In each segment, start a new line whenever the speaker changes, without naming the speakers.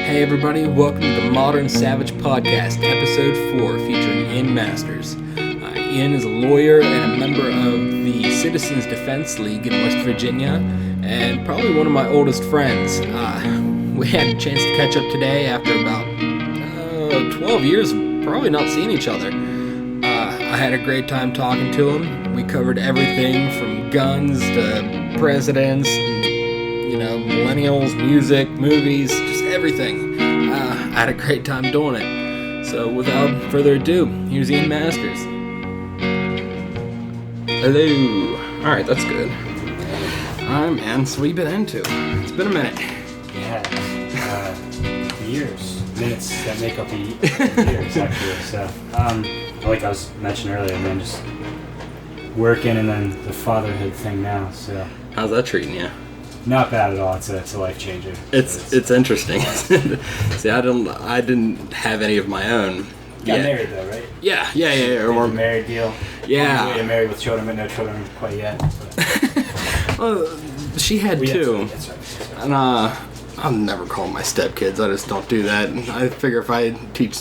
Hey everybody, welcome to the Modern Savage Podcast, Episode 4, featuring Ian Masters. Ian is a lawyer and a member of the Citizens Defense League in West Virginia, and probably one of my oldest friends. We had a chance to catch up today after about 12 years of probably not seeing each other. I had a great time talking to him. We covered everything from guns to presidents, millennials, music, movies, just everything. I had a great time doing it. So without further ado, here's Ian Masters. Hello. Alright, that's good. Alright, man, so what you been into? It's been a minute.
Yeah, years. Minutes that make up years, actually. So, like I was mentioning earlier, man, just working and then the fatherhood thing now, so.
How's that treating you?
Not bad at all. It's a life changer.
It's interesting. See, I didn't have any of my own.
Got married though, right?
Yeah.
Or married deal.
Yeah.
On the way to married with children, but no children quite yet.
Well, she had two.
That's right.
And I'll never call them my stepkids. I just don't do that. I figure if I teach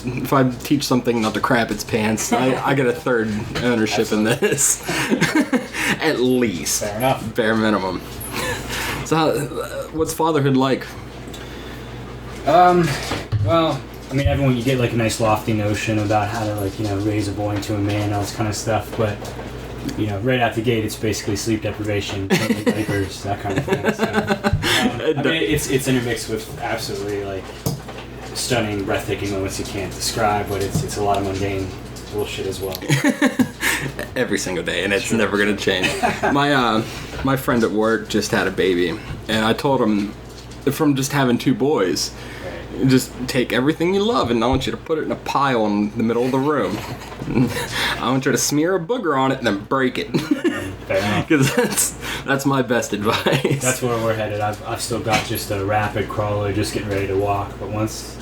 something not to crap its pants, I get a third ownership in this. At least.
Fair enough.
Bare minimum. So, what's fatherhood like?
Well, I mean, everyone, you get like a nice lofty notion about how to raise a boy into a man, all this kind of stuff, but right out the gate, it's basically sleep deprivation, changing diapers, that kind of thing. So, I mean, it's intermixed with absolutely stunning, breathtaking moments you can't describe, but it's a lot of mundane bullshit as well.
Every single day, and it's never gonna change. My friend at work just had a baby, and I told him, from just having two boys, just take everything you love, and I want you to put it in a pile in the middle of the room. I want you to smear a booger on it and then break it. Because that's my best advice.
That's where we're headed. I've still got just a rapid crawler, just getting ready to walk, but once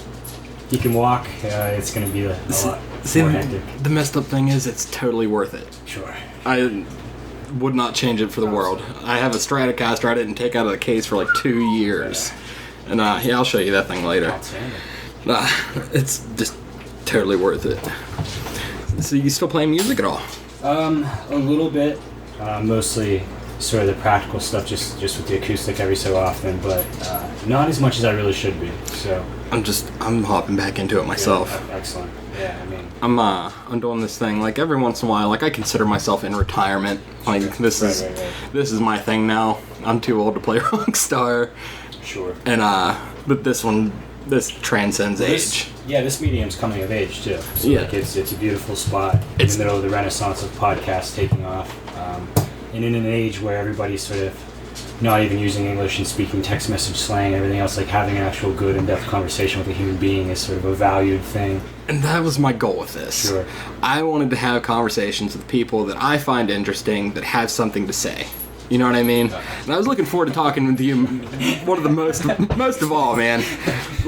he can walk, it's going to be a lot more hectic.
The messed up thing is, it's totally worth it.
Sure.
I would not change it for the world. I have a Stratocaster I didn't take out of the case for 2 years. Yeah. And I'll show you that thing later. It's just totally worth it. So you still playing music at all?
A little bit. Mostly sort of the practical stuff, just with the acoustic every so often, but not as much as I really should be. So
I'm hopping back into it myself.
Yeah, excellent. Yeah, I mean,
I'm doing this thing every once in a while. I consider myself in retirement. This is my thing now. I'm too old to play rock star.
Sure.
And but this transcends age.
Yeah, this medium's coming of age too. So it's a beautiful spot in the middle of the renaissance of podcasts taking off. And in an age where everybody's sort of not even using English and speaking text message slang and everything else, having an actual good in-depth conversation with a human being is sort of a valued thing.
And that was my goal with this.
Sure.
I wanted to have conversations with people that I find interesting, that have something to say. You know what I mean? And I was looking forward to talking with you. One of the most of all, man.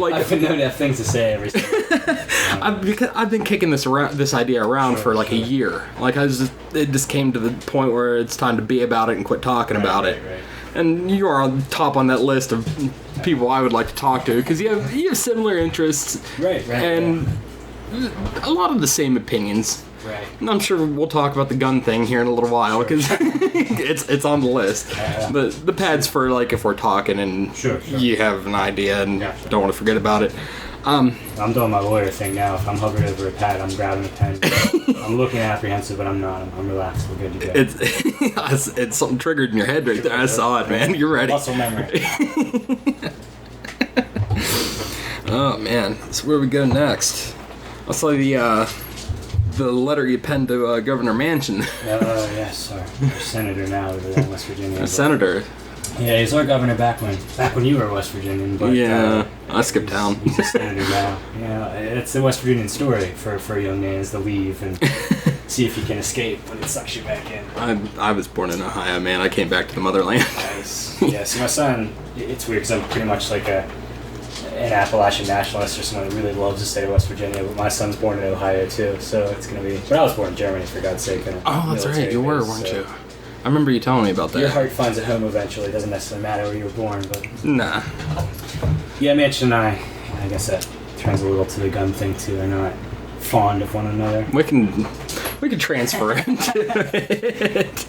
I've been known to have things to say every single time.
I've been kicking this idea around for a year. It just came to the point where it's time to be about it and quit talking about it.
Right.
And you are on top on that list of people I would like to talk to, because you have similar interests.
Right.
And a lot of the same opinions.
Right.
And I'm sure we'll talk about the gun thing here in a little while, because it's on the list. But the pad's for if we're talking and you have an idea and don't want to forget about it.
I'm doing my lawyer thing now. If I'm hovering over a pad, I'm grabbing a pen. I'm looking apprehensive, but I'm not. I'm relaxed. We're good to go.
It's something triggered in your head right there. I saw it, man. You're ready.
Muscle memory.
Oh man, so where we go next? I saw the letter you penned to Governor Manchin.
Yes, our senator now over in West Virginia.
Senator.
Yeah, he's our governor back when you were West Virginian. But,
I skipped town.
He's a senator now. Yeah, it's the West Virginian story for a young man, is to leave and see if you can escape when it sucks you back in.
I was born in Ohio, man. I came back to the motherland.
Nice. Yeah, so my son, it's weird because I'm pretty much an Appalachian nationalist or someone who really loves the state of West Virginia, but my son's born in Ohio too, so it's going to be... But I was born in Germany, for God's sake.
Oh, that's right, you were, weren't you? I remember you telling me about that.
Your heart finds a home eventually. It doesn't necessarily matter where you were born, but...
Nah.
Yeah, Mitch and I I guess that turns a little to the gun thing too. They're not fond of one another.
We can transfer into it.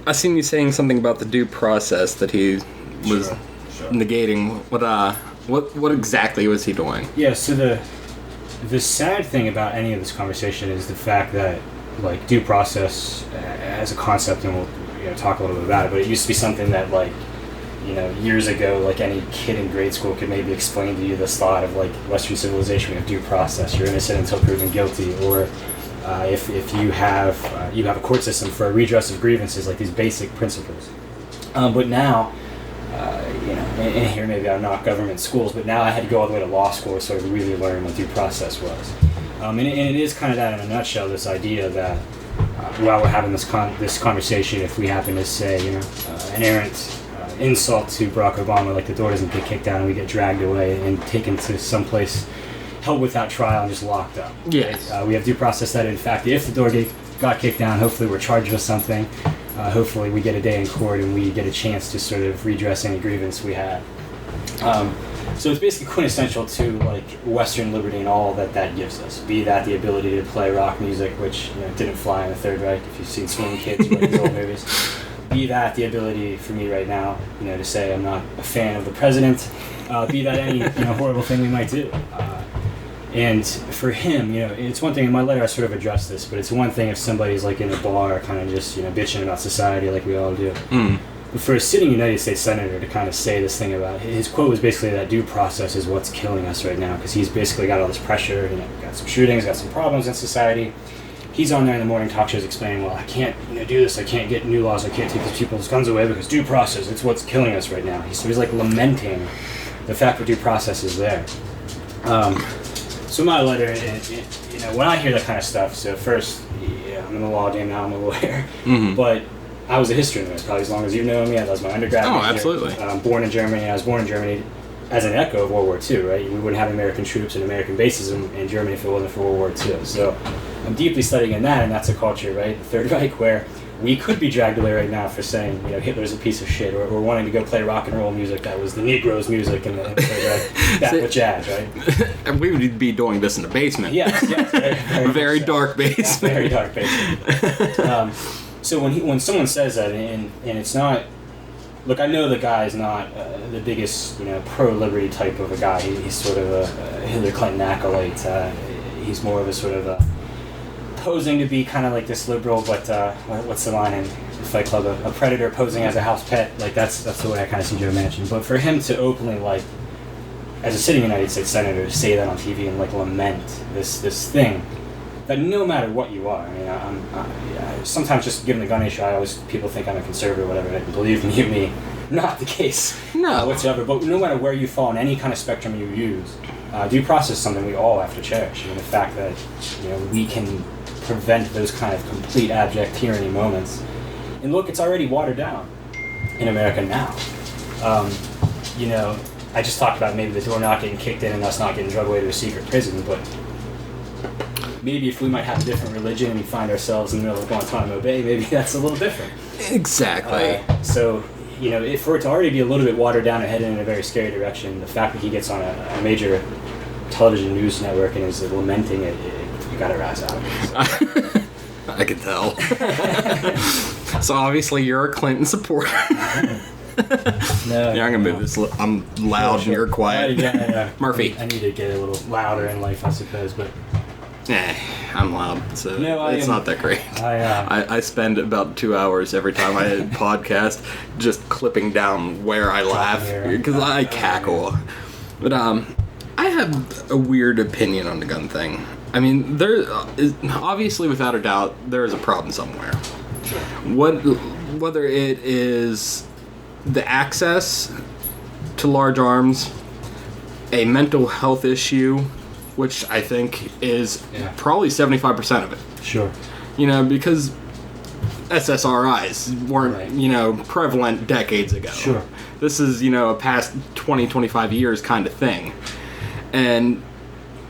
I seen you saying something about the due process that he was negating. What exactly was he doing?
Yeah, so the sad thing about any of this conversation is the fact that, like, due process as a concept, and we'll talk a little bit about it, but it used to be something that, like, years ago, like, any kid in grade school could maybe explain to you this thought of, like, Western civilization, we have due process, you're innocent until proven guilty, or if you have a court system for a redress of grievances, like these basic principles. But now, and here maybe I'm not government schools, but now I had to go all the way to law school to sort of really learn what due process was. And it is kind of that in a nutshell, this idea that while we're having this conversation, if we happen to say, an errant insult to Barack Obama, like the door doesn't get kicked down and we get dragged away and taken to someplace, held without trial and just locked up.
Yes.
Right? We have due process that, in fact, if the door got kicked down, hopefully we're charged with something. Hopefully we get a day in court and we get a chance to sort of redress any grievance we had. So it's basically quintessential to, like, Western liberty and all that gives us. Be that the ability to play rock music, which didn't fly in the Third Reich, if you've seen Swinging Kids or these old movies. Be that the ability for me right now, to say I'm not a fan of the president. Be that any horrible thing we might do. And for him, it's one thing, in my letter I sort of addressed this, but it's one thing if somebody's, like, in a bar kind of just, bitching about society like we all do. Mm. But for a sitting United States Senator to kind of say this thing about, his quote was basically that due process is what's killing us right now, because he's basically got all this pressure, got some shootings, got some problems in society. He's on there in the morning talk shows explaining, well, I can't do this, I can't get new laws, I can't take these people's guns away because due process, it's what's killing us right now. So he's like lamenting the fact that due process is there. So my letter, when I hear that kind of stuff, so first, I'm in the law game now, I'm a lawyer, but I was a history major, probably as long as you know me. That was my undergrad.
Oh, absolutely.
Born in Germany. I was born in Germany as an echo of World War II, right? We wouldn't have American troops and American bases in Germany if it wasn't for World War II. So I'm deeply studying in that, and that's a culture, right? The Third Reich, where we could be dragged away right now for saying, Hitler's a piece of shit, or wanting to go play rock and roll music that was the Negroes' music in the Third Reich, that with jazz, right?
And we would be doing this in the basement.
Yes,
very dark basement.
Very dark basement. So when someone says that, and it's not, look, I know the guy is not the biggest, pro-liberty type of a guy. He's sort of a Hillary Clinton acolyte. He's more of a sort of posing to be kind of like this liberal, but what's the line in Fight Club? A predator posing as a house pet. Like that's the way I kind of see Joe Manchin. But for him to openly, like, as a sitting United States Senator, say that on TV and like lament this thing. That no matter what you are, I sometimes just given the gun issue, people think I'm a conservative or whatever, and believe me, not the case whatsoever. But no matter where you fall on any kind of spectrum you use, due process is something we all have to cherish. And the fact that we can prevent those kind of complete abject tyranny moments. And look, it's already watered down in America now. I just talked about maybe the door not getting kicked in and us not getting drugged away to a secret prison, but maybe if we might have a different religion and we find ourselves in the middle of Guantanamo Bay, maybe that's a little different.
Exactly.
So, for it to already be a little bit watered down and headed in a very scary direction, the fact that he gets on a major television news network and is lamenting it, you gotta rise out of it. So.
I can tell. So obviously you're a Clinton supporter.
No,
I'm gonna move this. I'm loud and you're quiet.
Yeah.
Murphy.
I need to get a little louder in life, I suppose, but.
I'm loud, so it's not that great.
I
I spend about 2 hours every time I podcast just clipping down where I laugh because I cackle. But I have a weird opinion on the gun thing. I mean, there is obviously, without a doubt, there is a problem somewhere.
Sure.
Whether it is the access to large arms, a mental health issue, which I think is probably 75% of it.
Sure.
Because SSRIs weren't, prevalent decades ago.
Sure.
This is, a past 20, 25 years kind of thing. And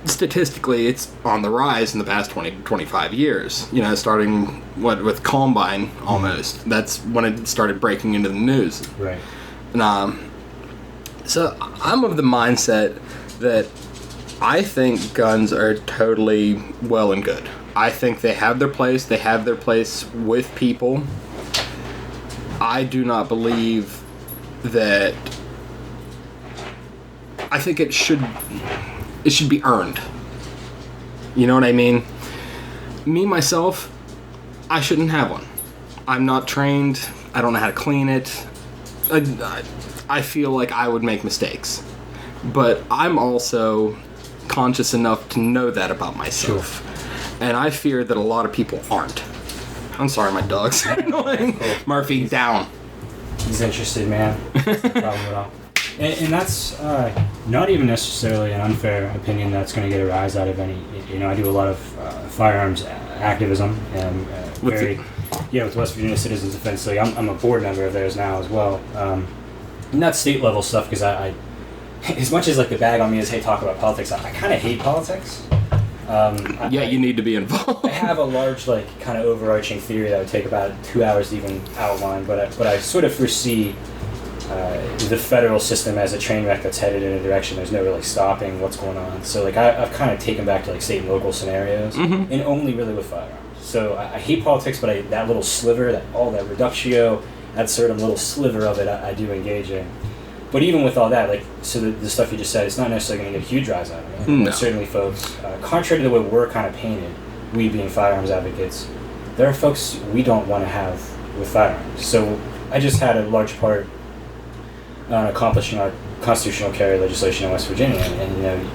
statistically, it's on the rise in the past 20, 25 years. Starting, with Columbine almost. That's when it started breaking into the news.
Right.
And, So I'm of the mindset that I think guns are totally well and good. I think they have their place. They have their place with people. I do not believe that. I think it should be earned. You know what I mean? Me, myself, I shouldn't have one. I'm not trained. I don't know how to clean it. I feel like I would make mistakes. But I'm also conscious enough to know that about myself. Sure. And I fear that a lot of people aren't. I'm sorry, my dog's annoying. Cool. Murphy, down.
He's interested, man. That's no problem at all. And that's not even necessarily an unfair opinion that's going to get a rise out of any. You know, I do a lot of firearms activism, and with West Virginia Citizens Defense League. I'm a board member of theirs now as well. And that's state level stuff because I as much as like the bag on me is hey talk about politics, I kind of hate politics.
You need to be involved.
I have a large like kind of overarching theory that would take about 2 hours to even outline, but I sort of foresee the federal system as a train wreck that's headed in a direction there's no really stopping what's going on. So like I've kind of taken back to like state and local scenarios, and only really with firearms. So I hate politics, but that little sliver, that reductio, that sort of little sliver of it, I do engage in. But even with all that, like, so the stuff you just said, it's not necessarily going to get a huge rise out of it. No. Certainly, folks, contrary to the way we're kind of painted, we being firearms advocates, there are folks we don't want to have with firearms. So I just had a large part on accomplishing our constitutional carry legislation in West Virginia, and you know,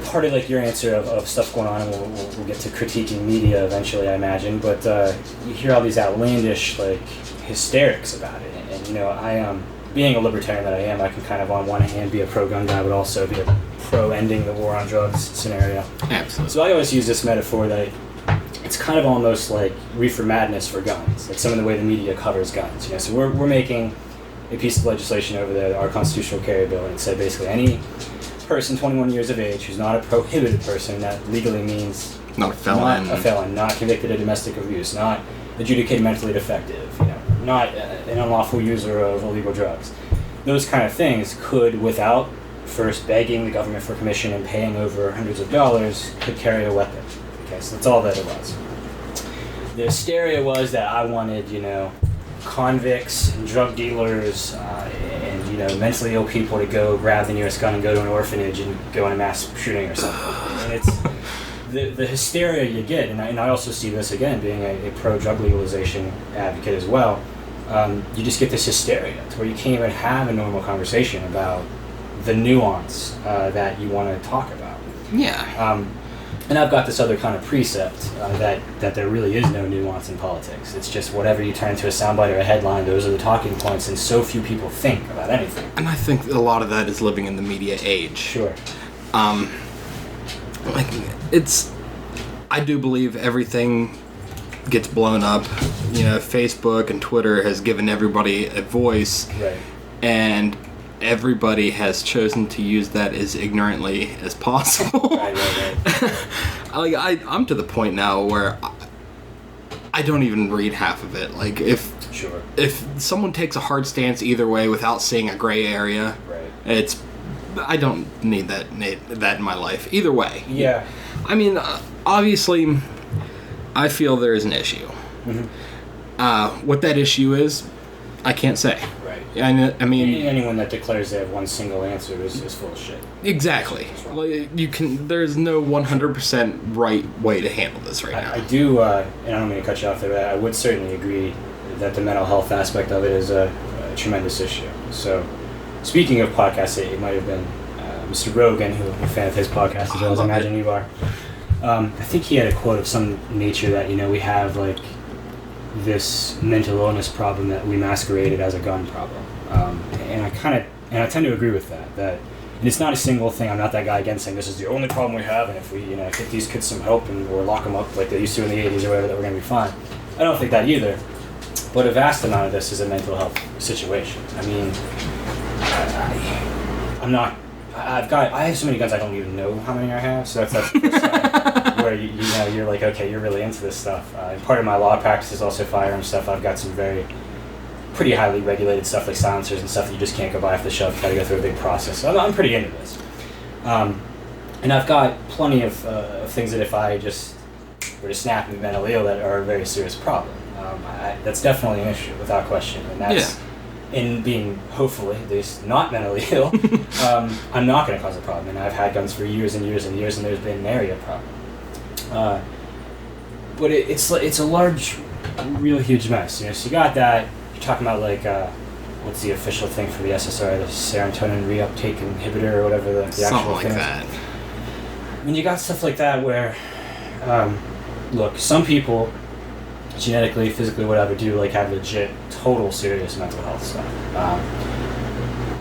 part of like your answer of stuff going on, and we'll get to critiquing media eventually, I imagine. But you hear all these outlandish like hysterics about it, and you know, being a libertarian that I am, I can kind of on one hand be a pro-gun guy, but also be a pro-ending the war on drugs scenario.
Absolutely.
So I always use this metaphor that it's kind of almost like reefer madness for guns, like some of the way the media covers guns. You know, so we're making a piece of legislation over there, our constitutional carry bill, and it said basically any person 21 years of age who's not a prohibited person, that legally means
not a felon,
not convicted of domestic abuse, not adjudicated mentally defective, you know, not an unlawful user of illegal drugs. Those kind of things could, without first begging the government for permission and paying over hundreds of dollars, could carry a weapon. Okay, so that's all that it was. The hysteria was that I wanted, you know, convicts and drug dealers and, you know, mentally ill people to go grab the nearest gun and go to an orphanage and go in a mass shooting or something. And it's the hysteria you get, and I also see this again being a pro-drug legalization advocate as well. You just get this hysteria to where you can't even have a normal conversation about the nuance that you want to talk about.
Yeah.
And I've got this other kind of precept that there really is no nuance in politics. It's just whatever you turn to a soundbite or a headline, those are the talking points, and so few people think about anything.
And I think a lot of that is living in the media age.
Sure.
Like, I do believe everything gets blown up. You know, Facebook and Twitter has given everybody a voice.
Right.
And everybody has chosen to use that as ignorantly as possible.
Right.
I'm to the point now where I don't even read half of it. Like, if someone takes a hard stance either way without seeing a gray area,
right.
I don't need that in my life. Either way.
Yeah.
I mean, obviously, I feel there is an issue.
Mm-hmm.
What that issue is, I can't say.
Right.
I mean,
anyone that declares they have one single answer is full of shit.
Exactly. Like, there's no 100% right way to handle this right now.
I do, and I don't mean to cut you off there, but I would certainly agree that the mental health aspect of it is a tremendous issue. So, speaking of podcasts, it might have been Mr. Rogan, who I'm a fan of his podcast as well as I imagine you are. I think he had a quote of some nature that, you know, we have like this mental illness problem that we masqueraded as a gun problem. And I tend to agree with that and it's not a single thing. I'm not that guy again saying this is the only problem we have, and if we, you know, get these kids some help or lock them up like they used to in the 80s or whatever, that we're going to be fine. I don't think that either. But a vast amount of this is a mental health situation. I mean, I have so many guns I don't even know how many I have, so that's the first time where you know, you're like, okay, you're really into this stuff. Part of my law practice is also firearm stuff. I've got some very pretty highly regulated stuff like silencers and stuff that you just can't go buy off the shelf. You got to go through a big process. So I'm pretty into this. And I've got plenty of things that if I just were to snap and be mentally ill, that are a very serious problem. That's definitely an issue, without question. And that's in being, hopefully, at least not mentally ill, I'm not going to cause a problem. And I've had guns for years and years and years, and there's been an area problem. But it's a large, real huge mess. You know, so you got that. You're talking about like what's the official thing for the SSRI, the serotonin reuptake inhibitor or whatever the actual
something like
thing
that.
is. When you got stuff like that where, look, some people genetically, physically, whatever, do like have legit, total serious mental health stuff.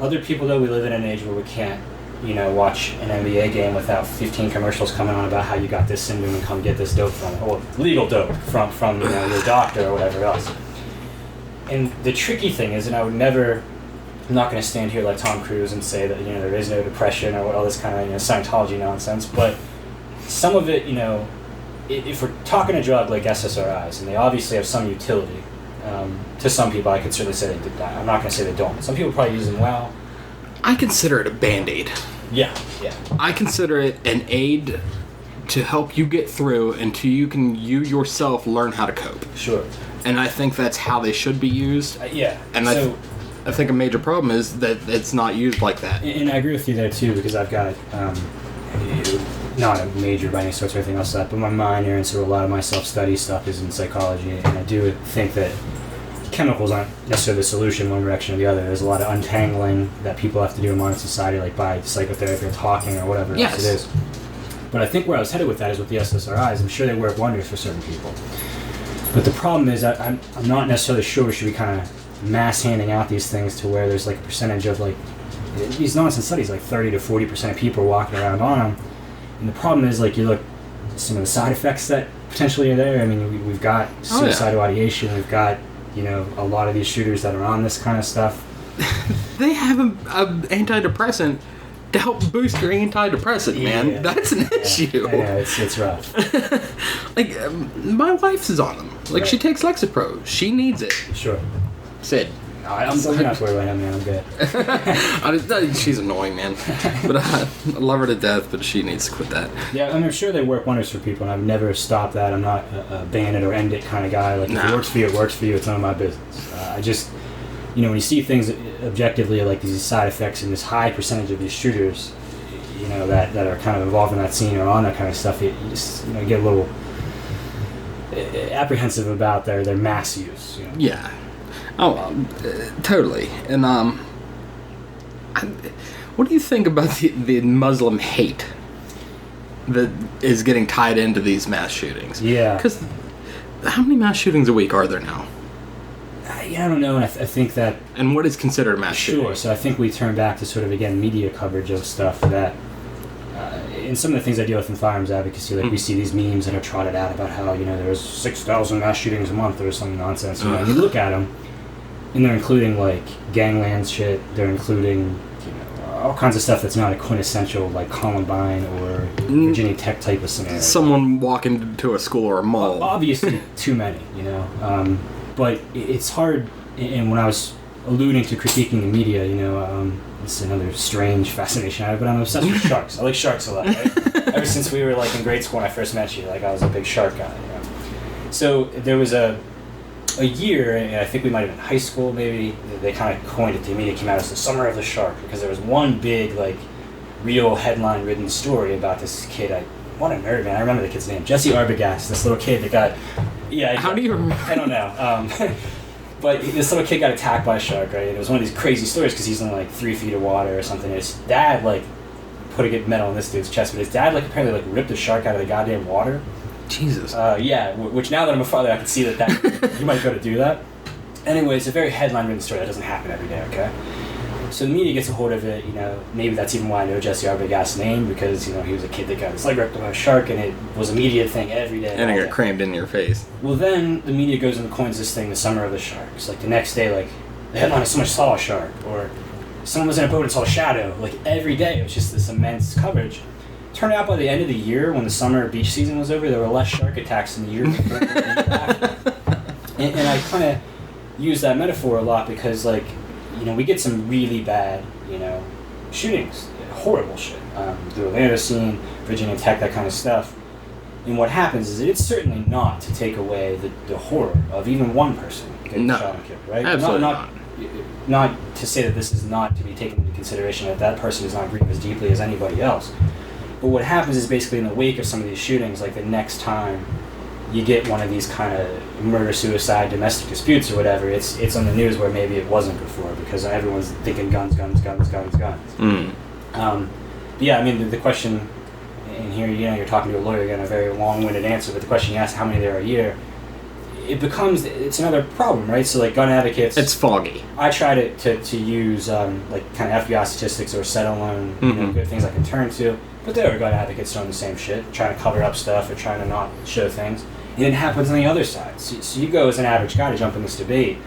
Other people, though, we live in an age where we can't, you know, watch an NBA game without 15 commercials coming on about how you got this syndrome and come get this dope from it, or legal dope from you know, your doctor or whatever else. And the tricky thing is, and I would never, I'm not going to stand here like Tom Cruise and say that, you know, there is no depression or all this kind of, you know, Scientology nonsense, but some of it, you know, if we're talking a drug like SSRIs, and they obviously have some utility, to some people I could certainly say they did. I'm not going to say they don't. Some people probably use them well.
I consider it a Band-Aid.
Yeah.
I consider it an aid to help you get through until you yourself learn how to cope.
Sure.
And I think that's how they should be used.
Yeah.
And
so,
I think a major problem is that it's not used like that.
And I agree with you there too, because I've got not a major by any sorts or anything else like that, but my minor and so a lot of my self-study stuff is in psychology, and I do think that chemicals aren't necessarily the solution one direction or the other. There's a lot of untangling that people have to do in modern society, like by psychotherapy or talking or whatever else it is. But I think where I was headed with that is with the SSRIs. I'm sure they work wonders for certain people. But the problem is that I'm not necessarily sure we should be kind of mass handing out these things to where there's like a percentage of like, these nonsense studies, like 30 to 40% of people are walking around on them. And the problem is, like, you look some of the side effects that potentially are there. I mean, we've got suicidal ideation. We've got, you know, a lot of these shooters that are on this kind of stuff.
They have an antidepressant to help boost your antidepressant, man. Yeah. That's an issue.
Yeah, it's rough.
Like, my wife is on them. Like, she takes Lexapro. She needs it.
Sure.
Sid.
No, I'm not worried about him, man. I'm good.
She's annoying, man. But I love her to death, but she needs to quit that.
Yeah, I mean, I'm sure they work wonders for people, and I've never stopped that. I'm not a ban it or end it kind of guy. Like, if it works for you, it works for you. It's none of my business. I just, you know, when you see things objectively like these side effects and this high percentage of these shooters, you know, that are kind of involved in that scene or on that kind of stuff, you just, you know, get a little apprehensive about their mass use. You know?
Yeah. Oh, totally. And what do you think about the Muslim hate that is getting tied into these mass shootings?
Yeah.
Because how many mass shootings a week are there now?
Yeah, I don't know. I think that...
And what is considered a mass shooting?
Sure. So I think we turn back to sort of, again, media coverage of stuff that... in some of the things I deal with in firearms advocacy, like we see these memes that are trotted out about how, you know, there's 6,000 mass shootings a month or some nonsense. You know, and you look at them, and they're including, like, gangland shit. They're including, you know, all kinds of stuff that's not a quintessential, like, Columbine or Virginia Tech type of scenario.
Someone walking to a school or a mall.
Obviously, too many, you know. But it's hard, and when I was alluding to critiquing the media, you know, it's another strange fascination I have, but I'm obsessed with sharks. I like sharks a lot, right? Ever since we were, like, in grade school when I first met you, like, I was a big shark guy, you know. So there was a year, and I think we might have been in high school maybe, they kind of coined it, the media came out as the summer of the shark, because there was one big, like, real headline-ridden story about this kid. What a nerd, man. I remember the kid's name. Jesse Arbogast, this little kid that got... Yeah.
How do you remember?
I don't know. But this little kid got attacked by a shark, right? And it was one of these crazy stories because he's in, like, 3 feet of water or something. And his dad, like, put a metal in this dude's chest, but his dad, like, apparently, like, ripped the shark out of the goddamn water.
Jesus.
Yeah, which now that I'm a father, I can see that you might go to do that. Anyway, it's a very headline-ridden story. That doesn't happen every day, okay? So the media gets a hold of it, you know, maybe that's even why I know Jesse Arbogast's name, because, you know, he was a kid that got his leg ripped by a shark, and it was a media thing every day.
And it got crammed in your face.
Well, then the media goes and coins this thing, the summer of the sharks. Like, the next day, like, the headline is someone saw a shark, or someone was in a boat and saw a shadow. Like, every day, it was just this immense coverage. Turned out by the end of the year, when the summer beach season was over, there were less shark attacks in the year before. And I kind of... use that metaphor a lot because, like, we get some really bad, shootings, horrible shit. The Orlando scene, Virginia Tech, that kind of stuff. And what happens is it's certainly not to take away the horror of even one person getting shot and killed, right?
Absolutely not.
Not to say that this is not to be taken into consideration, that person does not grieve as deeply as anybody else. But what happens is basically in the wake of some of these shootings, like the next time you get one of these kind of murder-suicide domestic disputes or whatever, it's on the news where maybe it wasn't before because everyone's thinking guns. Yeah, I mean, the question, and here, you're talking to a lawyer, again, a very long-winded answer, but the question you ask, how many there are a year, it's another problem, right? So, like, gun advocates...
It's foggy.
I try to use, like, kind of FBI statistics or set alone, good things I can turn to, but there are gun advocates doing the same shit, trying to cover up stuff or trying to not show things, and it happens on the other side. So you go as an average guy to jump in this debate,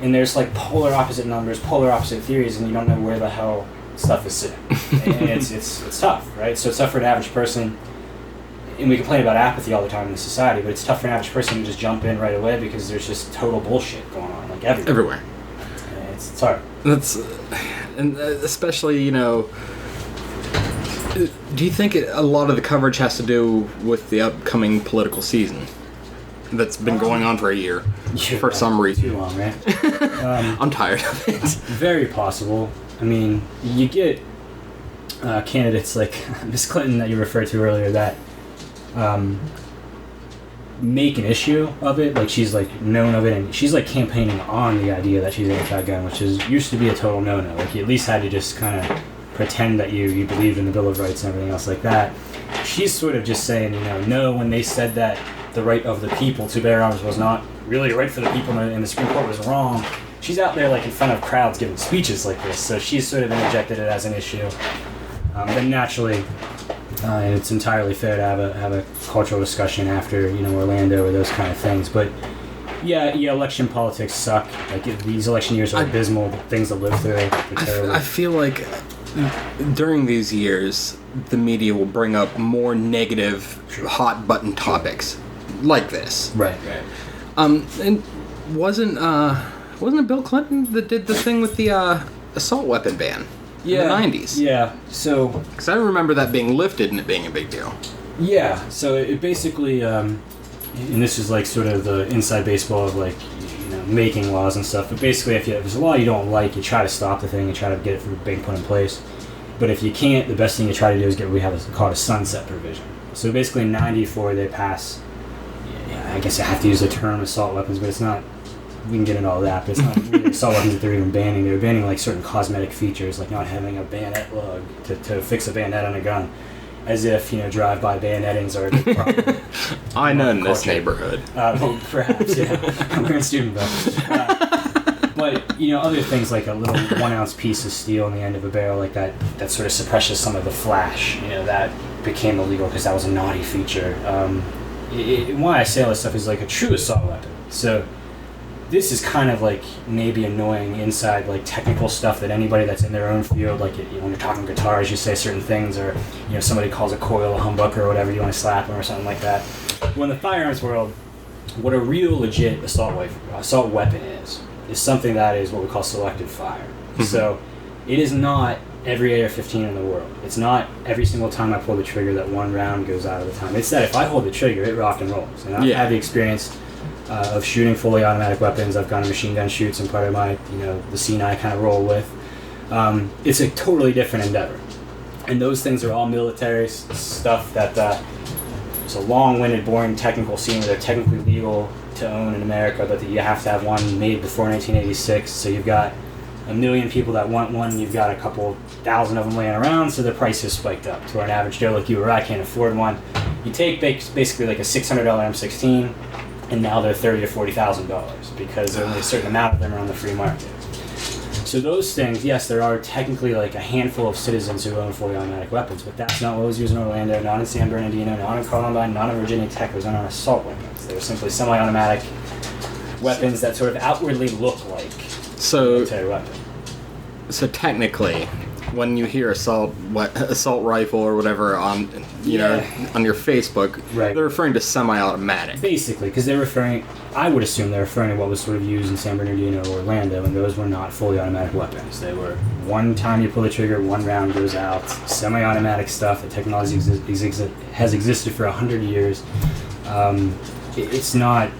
and there's, like, polar opposite numbers, polar opposite theories, and you don't know where the hell stuff is sitting. And it's tough, right? So it's tough for an average person, and we complain about apathy all the time in this society, but it's tough for an average person to just jump in right away because there's just total bullshit going on, like everywhere. It's hard.
And especially, do you think a lot of the coverage has to do with the upcoming political season that's been going on for a year for some reason?
Too long, man.
I'm tired of it.
Very possible. I mean, you get candidates like Miss Clinton that you referred to earlier that make an issue of it, like she's like known of it, and she's like campaigning on the idea that she's anti-gun, which used to be a total no-no. Like you at least had to just kind of pretend that you believed in the Bill of Rights and everything else like that. She's sort of just saying, no, when they said that the right of the people to bear arms was not really right for the people and the Supreme Court was wrong. She's out there like in front of crowds giving speeches like this, so she's sort of interjected it as an issue. But naturally, it's entirely fair to have a cultural discussion after Orlando or those kind of things. But yeah, election politics suck. Like these election years are abysmal. The things that live through it are terrible.
I feel like during these years, the media will bring up more negative, hot button topics like this.
Right.
And wasn't it Bill Clinton that did the thing with the assault weapon ban in the 90s?
Yeah, so...
Because I remember that being lifted and it being a big deal.
Yeah, so it basically, and this is like sort of the inside baseball of like, making laws and stuff, but basically if there's a law you don't like, you try to stop the thing and try to get it from being put in place. But if you can't, the best thing you try to do is get what we have called a sunset provision. So basically in 94 they pass, I guess I have to use the term assault weapons, but it's not... We can get into all that, but it's not really assault weapons that they're even banning. They're banning like certain cosmetic features, like not having a bayonet lug to fix a bayonet on a gun, as if drive-by bayonetings are a big problem.
I know in this neighborhood.
Perhaps, yeah. We're in Steubenville. But other things like a little 1-ounce piece of steel in the end of a barrel, like that sort of suppresses some of the flash. That became illegal because that was a naughty feature. Why I say all this stuff is like a true assault weapon. So. This is kind of like maybe annoying inside like technical stuff that anybody that's in their own field, like when you're talking guitars, you say certain things, or somebody calls a coil a humbucker or whatever, you want to slap them or something like that. Well, in the firearms world, what a real legit assault weapon is something that is what we call selective fire. So it is not every AR-15 in the world. It's not every single time I pull the trigger that one round goes out of the time. It's that if I hold the trigger, it rock and rolls. And I've had the experience of shooting fully automatic weapons. I've gone to machine gun shoots and part of my, the scene I kind of roll with. It's a totally different endeavor. And those things are all military stuff that it's a long-winded, boring technical scene where they're technically legal to own in America, but that you have to have one made before 1986. So you've got 1 million people that want one, you've got a couple thousand of them laying around, so the price has spiked up to where an average Joe like you or I can't afford one. You take basically like a $600 M16, and now they're $30,000 to $40,000 because only a certain amount of them are on the free market. So those things, yes, there are technically like a handful of citizens who own fully automatic weapons, but that's not what was used in Orlando, not in San Bernardino, not in Columbine, not in Virginia Tech. It was on assault weapons. They were simply semi-automatic weapons that sort of outwardly look like a military weapon.
So technically, when you hear assault rifle or whatever on on your Facebook,
right.
they're referring to semi-automatic.
Basically, because I would assume they're referring to what was sort of used in San Bernardino, Orlando, and those were not fully automatic weapons. They were one time you pull the trigger, one round goes out. Semi-automatic stuff. The technology has existed for 100 years. It's not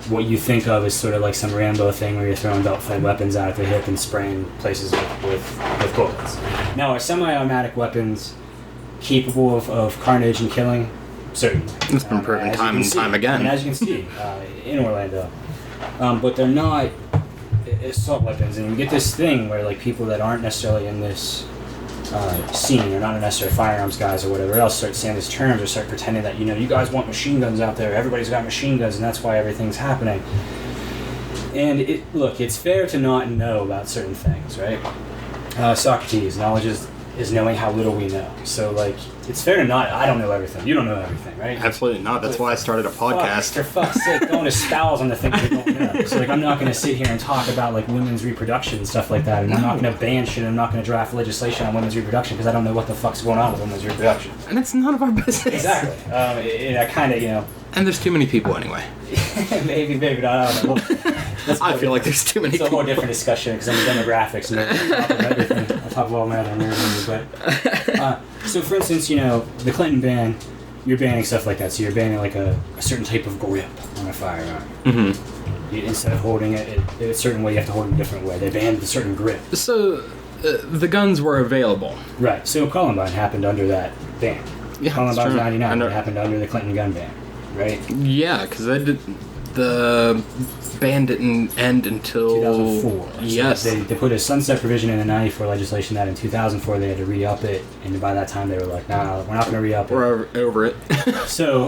what you think of as sort of like some Rambo thing where you're throwing belt-fed weapons out at the hip and spraying places with bullets. Now, are semi-automatic weapons capable of carnage and killing? Certainly.
It's been proven time and time again.
And as you can see, in Orlando. But they're not assault weapons. And you get this thing where like people that aren't necessarily in this scene, or not necessarily firearms guys or whatever else, start saying these terms or start pretending that, you guys want machine guns out there, everybody's got machine guns, and that's why everything's happening. And it's fair to not know about certain things, right? Socrates, knowledge is knowing how little we know. So, like, it's fair to not, I don't know everything, you don't know everything, right?
Absolutely not. That's why I started a podcast.
For fuck's sake, don't espouse on the things you don't know. So, like, I'm not going to sit here and talk about, like, women's reproduction and stuff like that, and I'm not going to ban shit, I'm not going to draft legislation on women's reproduction, because I don't know what the fuck's going on with women's reproduction.
And it's none of our business.
Exactly. And I kind of,
And there's too many people anyway.
maybe not, I don't know.
I feel like there's too many people.
It's a whole different discussion, because I'm the demographics, and on top of everything. I'll talk about all that in a minute, but... so, for instance, the Clinton ban, you're banning stuff like that. So you're banning like a certain type of grip on a firearm. Mm-hmm. Instead of holding it a certain way, you have to hold it a different way. They banned a certain grip.
So the guns were available.
Right. So Columbine happened under that ban.
Yeah,
Columbine was 99. It happened under the Clinton gun ban. Right?
Yeah, because the ban didn't end until
2004.
Yes.
So they put a sunset provision in the 94 legislation that in 2004 they had to re-up it, and by that time they were like, nah, we're not going to re-up it.
We're over it.
So,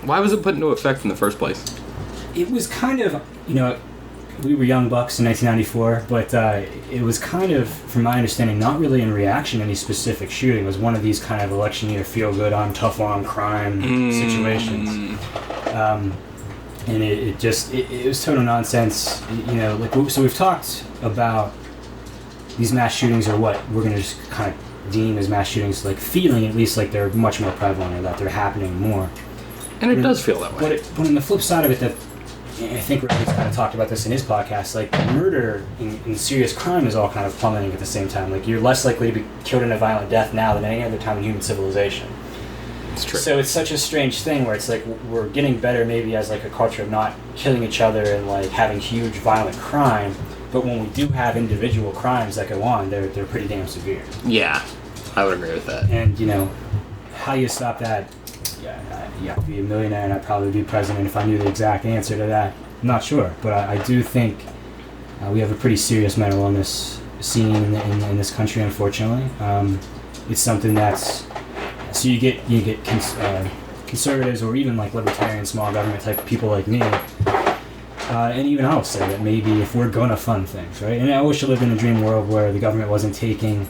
why was it put into effect in the first place?
It was kind of, we were young bucks in 1994, but it was kind of, from my understanding, not really in reaction to any specific shooting. It was one of these kind of election year feel-good on tough on crime situations. And it was total nonsense, so we've talked about these mass shootings, or what we're going to just kind of deem as mass shootings, like feeling at least like they're much more prevalent, or that they're happening more.
And it does feel that way.
But on the flip side of it, that I think Rick's kind of talked about this in his podcast, like murder and serious crime is all kind of plummeting at the same time. Like you're less likely to be killed in a violent death now than any other time in human civilization.
It's true.
So it's such a strange thing where it's like we're getting better maybe as like a culture of not killing each other and like having huge violent crime, but when we do have individual crimes that go on, they're pretty damn severe.
Yeah, I would agree with that.
And how you stop that? Yeah, I'd be a millionaire and I'd probably be president if I knew the exact answer to that. I'm not sure, but I do think we have a pretty serious mental illness scene in this country, unfortunately. It's something that's... So you get conservatives, or even like libertarian small government type people like me, and even I'll say that maybe if we're gonna fund things, right? And I wish I lived in a dream world where the government wasn't taking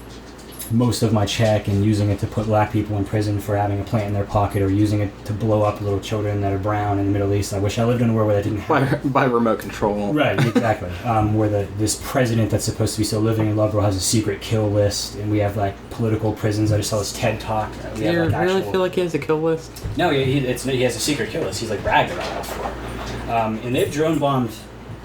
most of my check and using it to put black people in prison for having a plant in their pocket, or using it to blow up little children that are brown in the Middle East. I wish I lived in a world where that didn't happen.
By remote control.
Right, exactly. Where this president that's supposed to be so living and lovable has a secret kill list, and we have like political prisons. I just saw this TED talk.
Do you really feel like he has a kill list?
No, he has a secret kill list. He's like bragged about it before. And they've drone bombed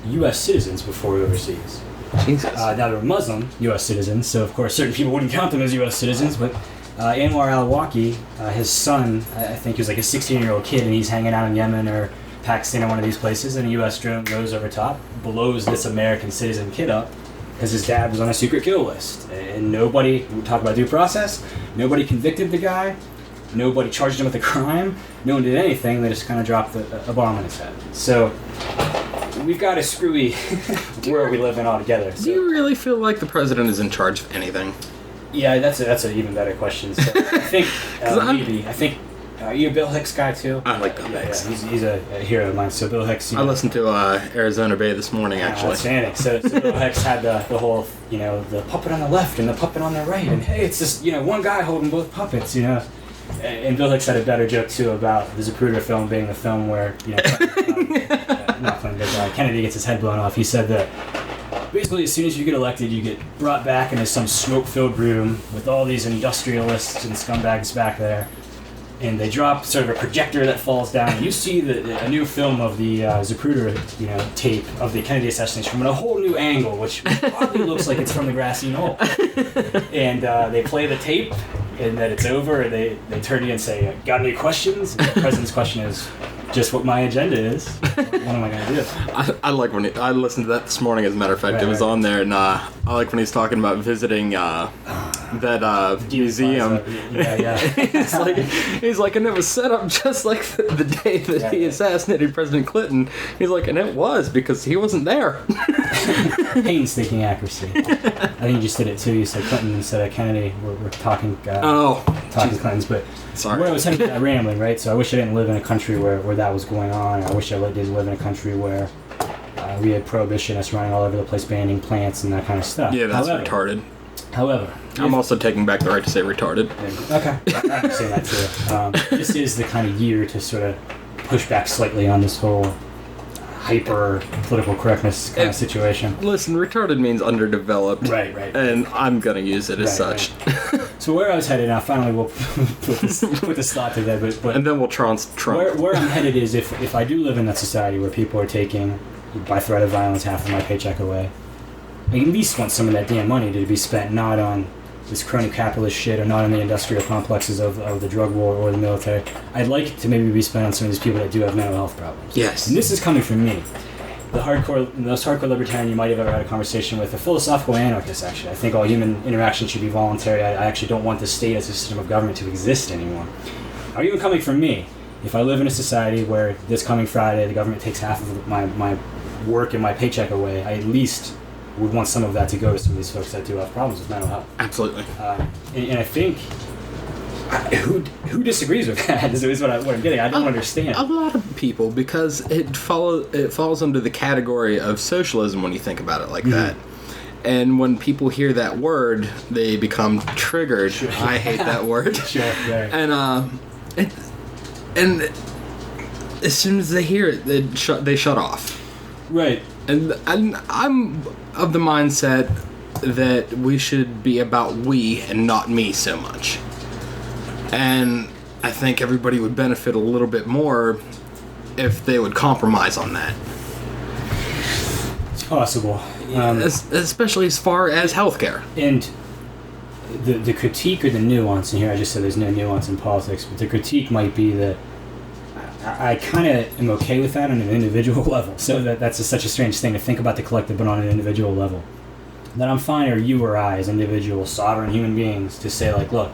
U.S. citizens before overseas.
Jesus.
Now they're Muslim U.S. citizens, so of course certain people wouldn't count them as U.S. citizens, but Anwar al-Awlaki, his son, I think he was like a 16-year-old kid, and he's hanging out in Yemen or Pakistan or one of these places, and a U.S. drone goes over top, blows this American citizen kid up, because his dad was on a secret kill list. And nobody, we talk about due process, nobody convicted the guy, nobody charged him with a crime, no one did anything, they just kind of dropped a bomb on his head. So... we've got a screwy world we live in altogether. So.
Do you really feel like the president is in charge of anything?
Yeah, that's an even better question. So I think maybe. I think are you a Bill Hicks guy too?
I like Bill Hicks.
Yeah, he's a hero of mine. So Bill Hicks.
I listened to Arizona Bay this morning actually.
Outstanding. So Bill Hicks had the whole the puppet on the left and the puppet on the right, and hey, it's just one guy holding both puppets. And Bill Hicks had a better joke too about the Zapruder film being the film where Kennedy gets his head blown off. He said that basically, as soon as you get elected, you get brought back into some smoke-filled room with all these industrialists and scumbags back there, and they drop sort of a projector that falls down, and you see a new film of the Zapruder, tape of the Kennedy assassination from a whole new angle, which probably looks like it's from the grassy knoll. And they play the tape, and then it's over, and they turn to you and say, "Got any questions?" And the president's question is, "Just what my agenda is. What am I going to do?"
I like when I listened to that this morning. As a matter of fact, it was on there, and I like when he's talking about visiting that museum.
Yeah.
he's like, and it was set up just like the day that he assassinated President Clinton. He's like, and it was because he wasn't there.
Painstaking accuracy. I think you just did it too. You said Clinton instead of Kennedy. We're talking. Talking Clintons, but
sorry.
Where I was heading rambling, right? So I wish I didn't live in a country where that was going on. I wish I did live in a country where we had prohibitionists running all over the place, banning plants and that kind of stuff.
Yeah, that's retarded.
However,
I'm also taking back the right to say retarded.
Okay, I understand that too. This is the kind of year to sort of push back slightly on this whole hyper political correctness kind of situation.
Listen, retarded means underdeveloped.
Right.
And I'm going to use it as such.
Right. So where I was headed, now finally we'll put this thought to bed, but
and then we'll Trump.
Where I'm headed is if I do live in that society where people are taking, by threat of violence, half of my paycheck away, I at least want some of that damn money to be spent not on this crony capitalist shit or not on the industrial complexes of the drug war or the military. I'd like it to maybe be spent on some of these people that do have mental health problems.
Yes.
And this is coming from me. The most hardcore libertarian you might have ever had a conversation with, a philosophical anarchist, actually. I think all human interaction should be voluntary. I actually don't want the state as a system of government to exist anymore. Or even coming from me, if I live in a society where this coming Friday the government takes half of my work and my paycheck away, I at least would want some of that to go to some of these folks that do have problems with mental health.
Absolutely.
And I think, who disagrees with that is what I'm getting. I don't understand.
A lot of people, because it falls under the category of socialism when you think about it like that. And when people hear that word, they become triggered. Sure. I hate that word.
Sure. Right.
And as soon as they hear it, they shut off.
Right.
And I'm of the mindset that we should be about we and not me so much. And I think everybody would benefit a little bit more if they would compromise on that.
It's possible.
Especially as far as healthcare.
And the critique or the nuance, and here I just said there's no nuance in politics, but the critique might be that I kind of am okay with that on an individual level. So that's such a strange thing to think about the collective, but on an individual level. That I'm fine, or you or I, as individual sovereign human beings, to say, like, look,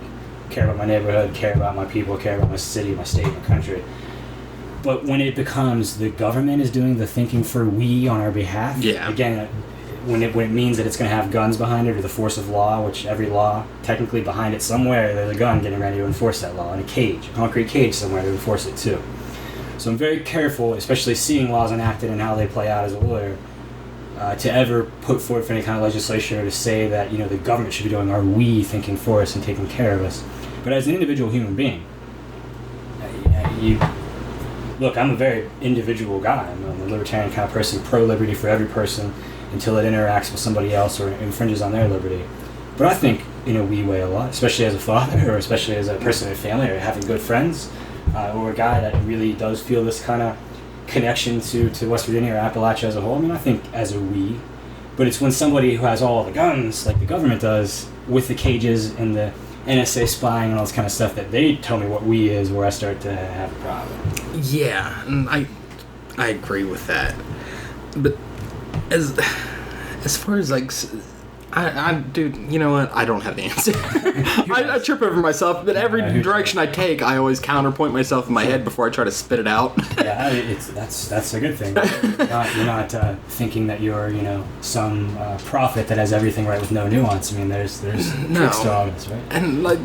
care about my neighborhood, care about my people, care about my city, my state, my country. But when it becomes the government is doing the thinking for we on our behalf, again, when it means that it's going to have guns behind it or the force of law, which every law, technically behind it somewhere, there's a gun getting ready to enforce that law, and a concrete cage somewhere to enforce it too. So I'm very careful, especially seeing laws enacted and how they play out as a lawyer, to ever put forth any kind of legislation or to say that the government should be doing our we thinking for us and taking care of us. But as an individual human being, look, I'm a very individual guy. I'm a libertarian kind of person, pro-liberty for every person until it interacts with somebody else or infringes on their liberty. But I think in a we way a lot, especially as a father or especially as a person in a family or having good friends, or a guy that really does feel this kind of connection to West Virginia or Appalachia as a whole. I mean, I think as a we, but it's when somebody who has all the guns, like the government does, with the cages and the NSA spying and all this kind of stuff, that they tell me what we is, where I start to have a problem.
Yeah, and I agree with that. But as far as like, dude, you know what? I don't have the answer. I trip over myself, but every direction I take, I always counterpoint myself in my head before I try to spit it out.
Yeah, that's a good thing. You're not thinking that you're some prophet that has everything right with no nuance. I mean, there's tricks to all this, right? And
like,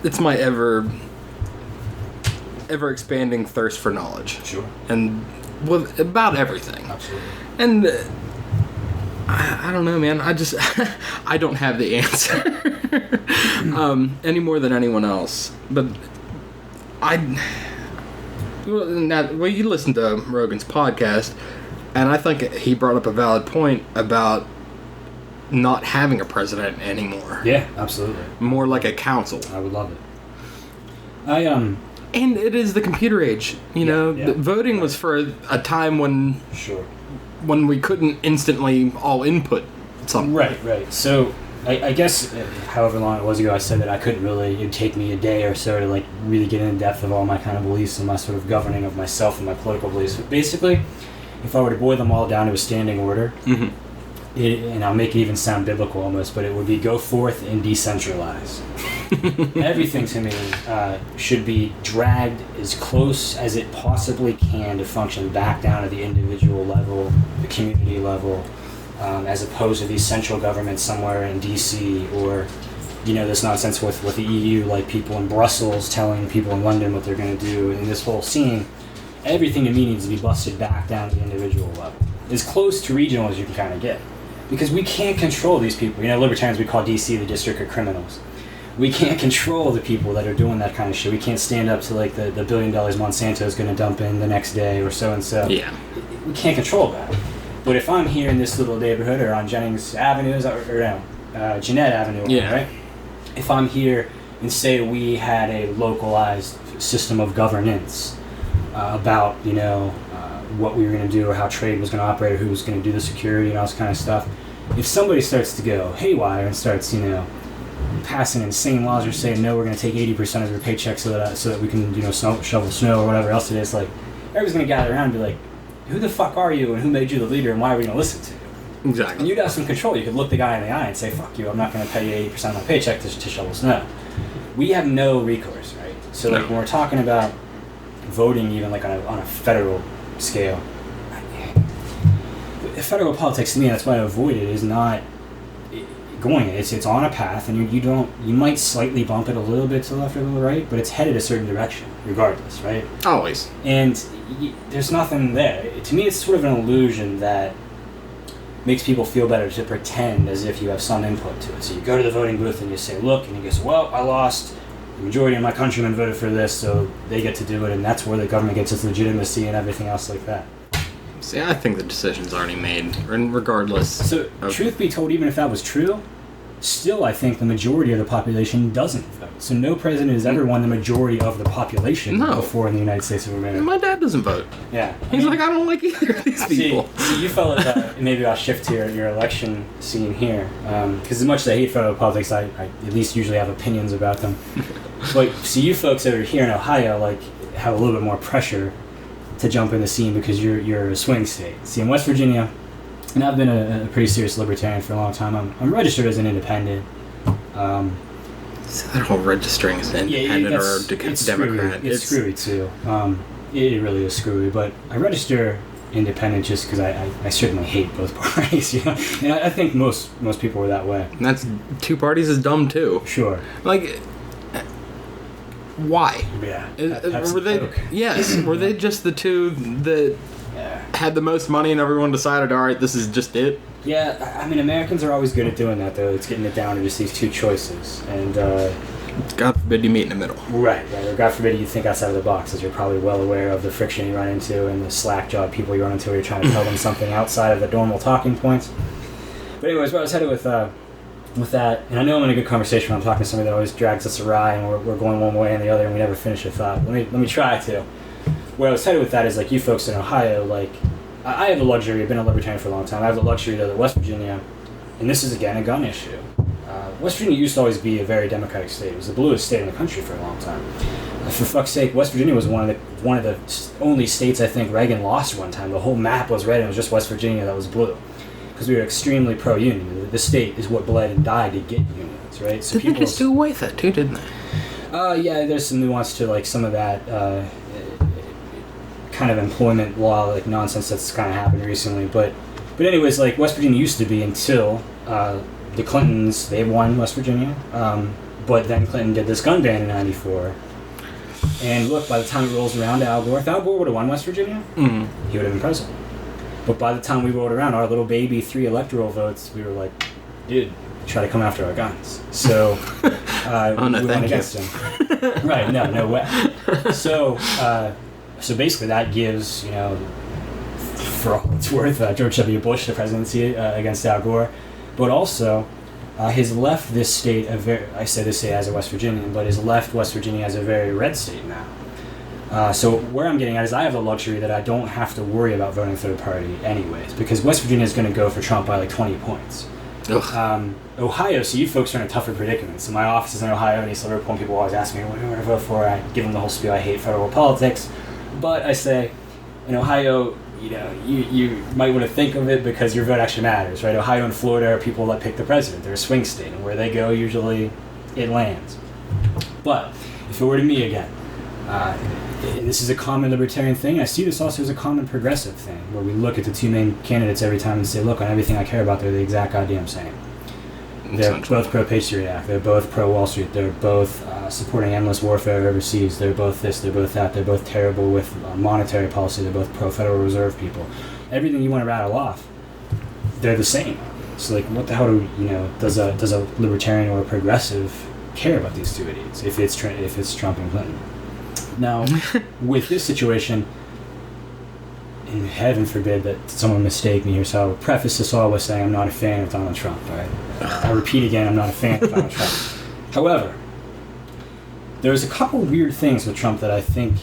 it's my ever expanding thirst for knowledge.
Sure.
And about everything.
Absolutely.
And I don't know, man. I don't have the answer any more than anyone else. But you listen to Rogan's podcast. And I think he brought up a valid point about not having a president anymore.
Yeah, absolutely.
More like a council.
I would love it.
And it is the computer age. You know, voting was for a time when we couldn't instantly all input something.
Right. So I guess however long it was ago, I said that I couldn't really. It'd take me a day or so to like really get in depth of all my kind of beliefs and my sort of governing of myself and my political beliefs. But basically, if I were to boil them all down to a standing order, and I'll make it even sound biblical almost, but it would be go forth and decentralize. Everything to me should be dragged as close as it possibly can to function back down to the individual level, the community level, as opposed to the central government somewhere in DC or, this nonsense with the EU, like people in Brussels telling people in London what they're going to do, and this whole scene. Everything to me needs to be busted back down to the individual level, as close to regional as you can kind of get. Because we can't control these people. Libertarians, we call DC the district of criminals. We can't control the people that are doing that kind of shit. We can't stand up to like the $1 billion Monsanto is going to dump in the next day or so-and-so.
Yeah.
We can't control that. But if I'm here in this little neighborhood or on Jennings Avenue, Jeanette Avenue, right? If I'm here and say we had a localized system of governance about, what we were going to do or how trade was going to operate or who was going to do the security and all this kind of stuff, if somebody starts to go haywire and starts, passing insane laws or saying, no, we're going to take 80% of your paycheck so that we can, shovel snow or whatever else it is, like, everybody's going to gather around and be like, who the fuck are you and who made you the leader and why are we going to listen to you?
Exactly.
And you'd have some control. You could look the guy in the eye and say, fuck you, I'm not going to pay you 80% of my paycheck to shovel snow. We have no recourse, right? So, like, when we're talking about voting even, like, on a federal scale, federal politics to me, that's why I avoid it, is not going it. It's on a path, and you might slightly bump it a little bit to the left or the right, but it's headed a certain direction, regardless, right?
Always.
And there's nothing there. To me, it's sort of an illusion that makes people feel better to pretend as if you have some input to it. So you go to the voting booth and you say, look, and you go, well, I lost. The majority of my countrymen voted for this, so they get to do it, and that's where the government gets its legitimacy and everything else like that.
See, I think the decision's already made, regardless.
So, truth be told, even if that was true, still I think the majority of the population doesn't vote. So no president has ever won the majority of the population before in the United States of America.
My dad doesn't vote.
Yeah.
He's like, I don't like either of these people.
See, you fellas, maybe I'll shift to your election scene here. Because as much as I hate federal politics, I at least usually have opinions about them. But see, you folks that are here in Ohio, like, have a little bit more pressure to jump in the scene because you're a swing state. See, in West Virginia, and I've been a pretty serious libertarian for a long time. I'm registered as an independent.
So that whole registering as an independent or a Democrat.
It's screwy too. It really is screwy. But I register independent just because I certainly hate both parties. And I think most people were that way.
And that's two parties is dumb too.
Sure.
Like, why?
Yeah.
Were they? Yes. Were they just the two that had the most money and everyone decided, all right, this is just it?
Yeah. I mean, Americans are always good at doing that, though. It's getting it down to just these two choices, and
God forbid you meet in the middle.
Right. Or God forbid you think outside of the box, as you're probably well aware of the friction you run into and the slack jawed people you run into where you're trying to tell them something outside of the normal talking points. But anyways, where I was headed with that, and I know I'm in a good conversation when I'm talking to somebody that always drags us awry and we're going one way and the other and we never finish a thought. Let me try to. Where I was headed with that is, like, you folks in Ohio, like, I have the luxury, I've been a libertarian for a long time, I have the luxury that West Virginia, and this is again a gun issue. West Virginia used to always be a very democratic state. It was the bluest state in the country for a long time. For fuck's sake, West Virginia was one of the only states I think Reagan lost one time. The whole map was red and it was just West Virginia that was blue. Because we were extremely pro-union. The state is what bled and died to get unions, right? So
did they just do away with that too, didn't they?
Yeah, there's some nuance to, like, some of that kind of employment law, like, nonsense that's kind of happened recently. But anyways, like, West Virginia used to be until the Clintons, they won West Virginia. But then Clinton did this gun ban in '94. And look, by the time it rolls around to Al Gore, if Al Gore would have won West Virginia, he would have been president. But by the time we rolled around, our little baby 3 electoral votes, we were like, dude, try to come after our guns. So we went against him. Right, no way. So basically that gives, for all it's worth, George W. Bush, the presidency against Al Gore, but also has left this state I say this state as a West Virginian, but has left West Virginia as a very red state now. So where I'm getting at is I have the luxury that I don't have to worry about voting third party anyways, because West Virginia is going to go for Trump by like 20 points. Ohio, so you folks are in a tougher predicament. So my office is in Ohio, and East Liverpool, and people always ask me, what do I vote for? I give them the whole spiel, I hate federal politics. But I say, in Ohio, you might want to think of it because your vote actually matters, right? Ohio and Florida are people that pick the president. They're a swing state, and where they go, usually it lands. But if it were to me again, and this is a common libertarian thing, I see this also as a common progressive thing, where we look at the two main candidates every time and say, look, on everything I care about, they're the exact goddamn same. They're both pro-Patriot Act, they're both pro-Wall Street, they're both supporting endless warfare overseas, they're both this, they're both that, they're both terrible with monetary policy, they're both pro-Federal Reserve people. Everything you want to rattle off, they're the same. So like, what the hell does a libertarian or a progressive care about these two idiots if it's Trump and Clinton? Now, with this situation, and heaven forbid that someone mistake me here, so I'll preface this all with saying I'm not a fan of Donald Trump, right? I'll repeat again, I'm not a fan of Donald Trump. However, there's a couple weird things with Trump that I think,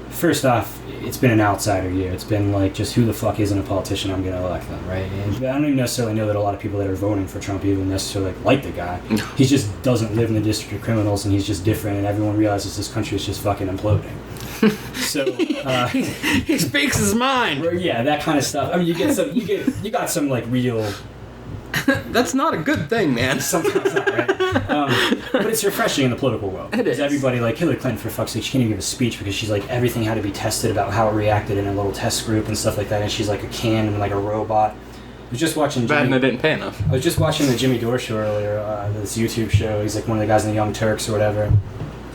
first off, it's been an outsider year. It's been like, just who the fuck isn't a politician, I'm going to elect them, right? And I don't even necessarily know that a lot of people that are voting for Trump even necessarily like the guy. He just doesn't live in the district of criminals, and he's just different, and everyone realizes this country is just fucking imploding. So
he speaks his mind.
Yeah, that kind of stuff. I mean, you got some like real.
That's not a good thing, man.
Sometimes not, right? But it's refreshing in the political world.
It is.
Everybody, like Hillary Clinton, for fuck's sake, she can't even give a speech because she's like, everything had to be tested about how it reacted in a little test group and stuff like that, and she's like a can and like a robot. I was just watching.
Bad and I didn't pay enough.
I was just watching the Jimmy Dore show earlier, this YouTube show. He's like one of the guys in the Young Turks or whatever.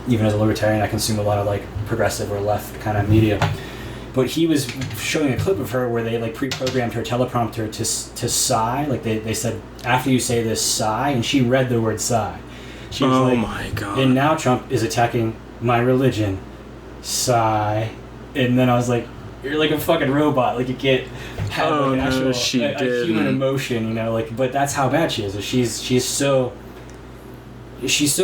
Even as a libertarian, I consume a lot of like progressive or left kind of media. But he was showing a clip of her where they like pre-programmed her teleprompter to sigh. Like they said, after you say this, sigh, and she read the word sigh. She was
oh my god!
And now Trump is attacking my religion, sigh. And then I was like, you're like a fucking robot. Like you can't have like, an actual a human emotion, Like, but that's how bad she is. She's so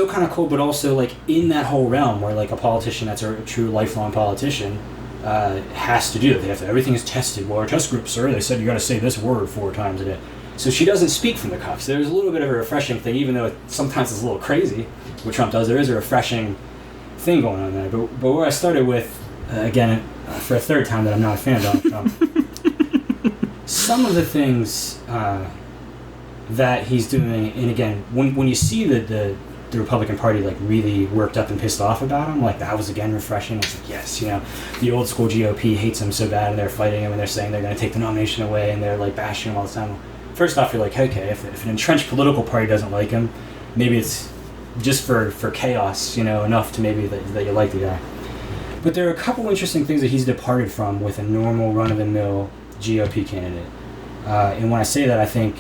kind of cool, but also like in that whole realm where like a politician that's a true lifelong politician has to do it. They have to, everything is tested. Well, our test group, sir, they said you got to say this word 4 times a day. So she doesn't speak from the cuffs. There's a little bit of a refreshing thing, even though sometimes it's a little crazy what Trump does. There is a refreshing thing going on there. But where I started with, again, for a third time that I'm not a fan of Donald Trump, some of the things that he's doing, and again, when you see the Republican Party like really worked up and pissed off about him, like that was again refreshing. It's like, yes, the old school GOP hates him so bad and they're fighting him and they're saying they're going to take the nomination away and they're like bashing him all the time. First off, you're like, okay, if an entrenched political party doesn't like him, maybe it's just for chaos, enough to maybe that you like the guy. But there are a couple interesting things that he's departed from with a normal run-of-the-mill GOP candidate. And when I say that, I think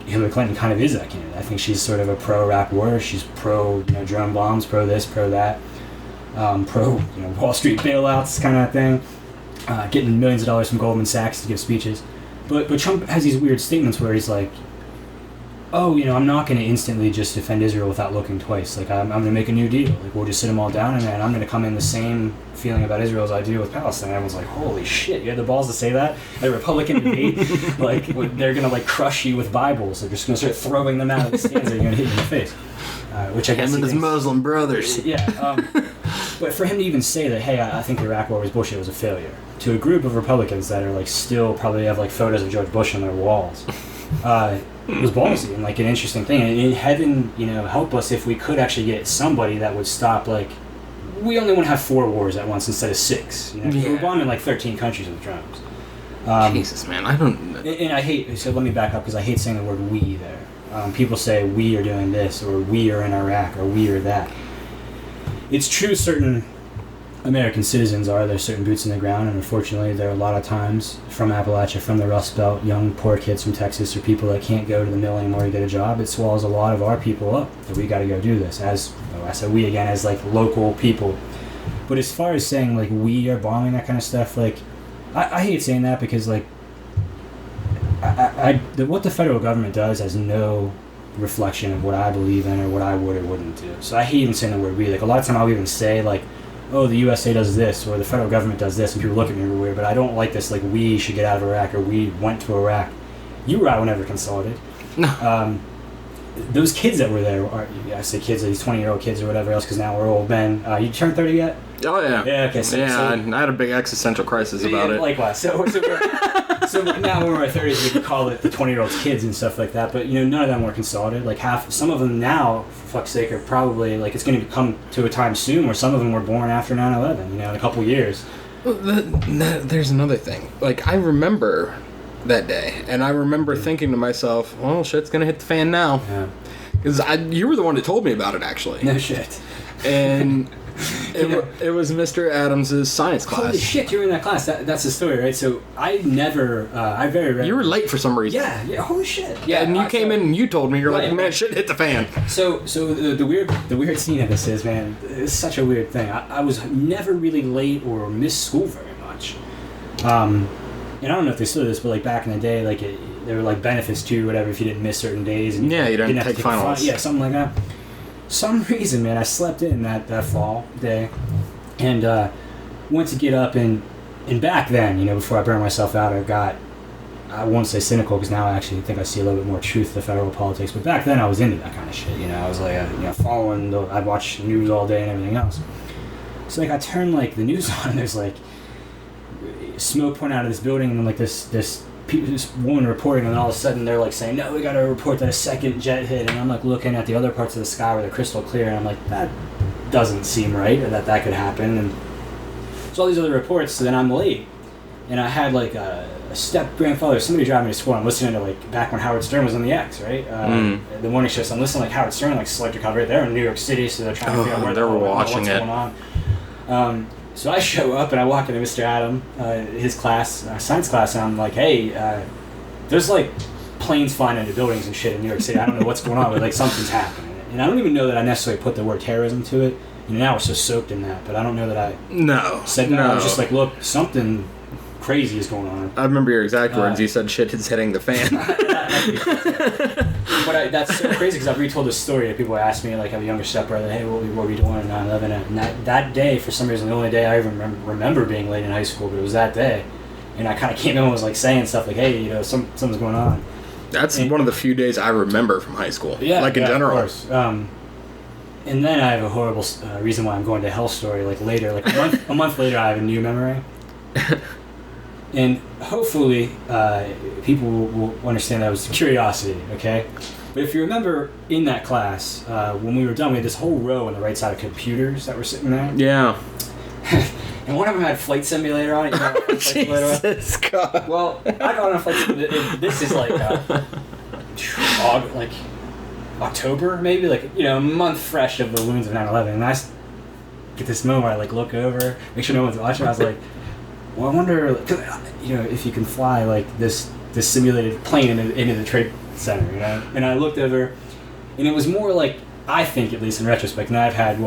Hillary Clinton kind of is that candidate. I think she's sort of a pro-Iraq war. She's pro, drone bombs, pro this, pro that, pro, Wall Street bailouts kind of thing, getting millions of dollars from Goldman Sachs to give speeches. But Trump has these weird statements where he's like, oh, I'm not going to instantly just defend Israel without looking twice. Like, I'm going to make a new deal. Like, we'll just sit them all down, and then I'm going to come in the same feeling about Israel as I do with Palestine. Everyone's like, holy shit, you had the balls to say that? At a Republican debate, like, they're going to, like, crush you with Bibles. They're just going to start throwing them out of the stands and you're going to hit you in the face. Which I guess
him and his Muslim brothers.
Yeah. But for him to even say that, hey, I think the Iraq war was bullshit, it was a failure, to a group of Republicans that are, like, still probably have, like, photos of George Bush on their walls, it was ballsy and like an interesting thing. And in heaven, help us if we could actually get somebody that would stop. Like, we only want to have 4 wars at once instead of 6. We're bombing like 13 countries with drones.
Jesus, man, I don't.
And I hate. So let me back up because I hate saying the word "we" there. People say we are doing this, or we are in Iraq, or we are that. It's true. Certain American citizens are. There's certain boots in the ground, and unfortunately, there are a lot of times from Appalachia, from the Rust Belt, young poor kids from Texas, or people that can't go to the mill anymore to get a job. It swallows a lot of our people up. That we got to go do this. As I said, we again as like local people. But as far as saying like we are bombing that kind of stuff, like I hate saying that because like what the federal government does has no reflection of what I believe in or what I would or wouldn't do. So I hate even saying the word we. Like a lot of time I'll even say like, oh, the USA does this or the federal government does this, and people look at me weird. But I don't like this. Like we should get out of Iraq or we went to Iraq. You or I were never consulted.
No.
Those kids that were there, I say kids, these 20-year-old kids or whatever else, because now we're old men. You turned 30 yet?
Oh, yeah.
Yeah, okay. So,
I had a big existential crisis about it.
Likewise. So now when we're in our 30s, we can call it the 20-year-olds kids and stuff like that. But, none of them were consulted. Like some of them now, for fuck's sake, are probably, like, it's going to come to a time soon where some of them were born after 9/11, in a couple years.
Well, there's another thing. Like, I remember that day, and I remember thinking to myself, well, shit's gonna hit the fan now.
Yeah.
Because you were the one that told me about it, actually.
No shit.
And it was Mr. Adams' science class.
Holy shit, you were in that class. That's the story, right? So I never, I very rarely...
You were late for some reason.
Yeah, holy shit.
Yeah, and you came in and you told me, you're like, man, shit hit the fan.
So the weird scene of this is, man, it's such a weird thing. I was never really late or missed school very much. And I don't know if they still do this, but like back in the day, like there were like benefits to whatever if you didn't miss certain days. And
you didn't take finals.
Yeah, something like that. Some reason, man, I slept in that fall day, and went to get up and back then, before I burned myself out, I won't say cynical because now I actually think I see a little bit more truth to federal politics. But back then I was into that kind of shit. I was like, following. I'd watch news all day and everything else. So like I turned like the news on and there's like smoke pouring out of this building and then like this woman reporting, and all of a sudden they're like saying, no, we gotta report that a second jet hit, and I'm like looking at the other parts of the sky where they're crystal clear, and I'm like, that doesn't seem right, or that could happen. And so all these other reports, so then I'm late, and I had like a step grandfather, somebody driving me to school. I'm listening to like back when Howard Stern was on the X, right? The morning show. So I'm listening to like Howard Stern, like Selector Cover. They're in New York City, so they're trying to figure out what's going on. So I show up and I walk into Mr. Adam, his class, science class, and I'm like, hey, there's like planes flying into buildings and shit in New York City. I don't know what's going on, but like something's happening. And I don't even know that I necessarily put the word terrorism to it. Now we're so soaked in that, but I don't know that I said that. I was just like, look, something crazy is going on.
I remember your exact words. You said shit is hitting the fan.
But that's so crazy because I've retold this story. People ask me, like, I have a younger stepbrother, hey, what were we doing on 9/11? And that day, for some reason, the only day I even remember being late in high school, but it was that day. And I kind of came in and was like saying stuff like, hey, something's going on.
That's one of the few days I remember from high school.
Yeah,
like in general.
Of course. And then I have a horrible reason why I'm going to hell story. Like later, like a month later, I have a new memory. And hopefully, people will understand that was curiosity, okay? But if you remember in that class, when we were done, we had this whole row on the right side of computers that were sitting there.
Yeah.
And one of them had Flight Simulator on it.
Jesus God.
Well, I got on a Flight Simulator. This is like October, maybe, like, a month fresh of the wounds of 9/11. And I get this moment where I like look over, make sure no one's watching. I was like, well, I wonder, cause, if you can fly like this simulated plane into the Trade Center, And I looked over, and it was more like, I think, at least in retrospect, and I've had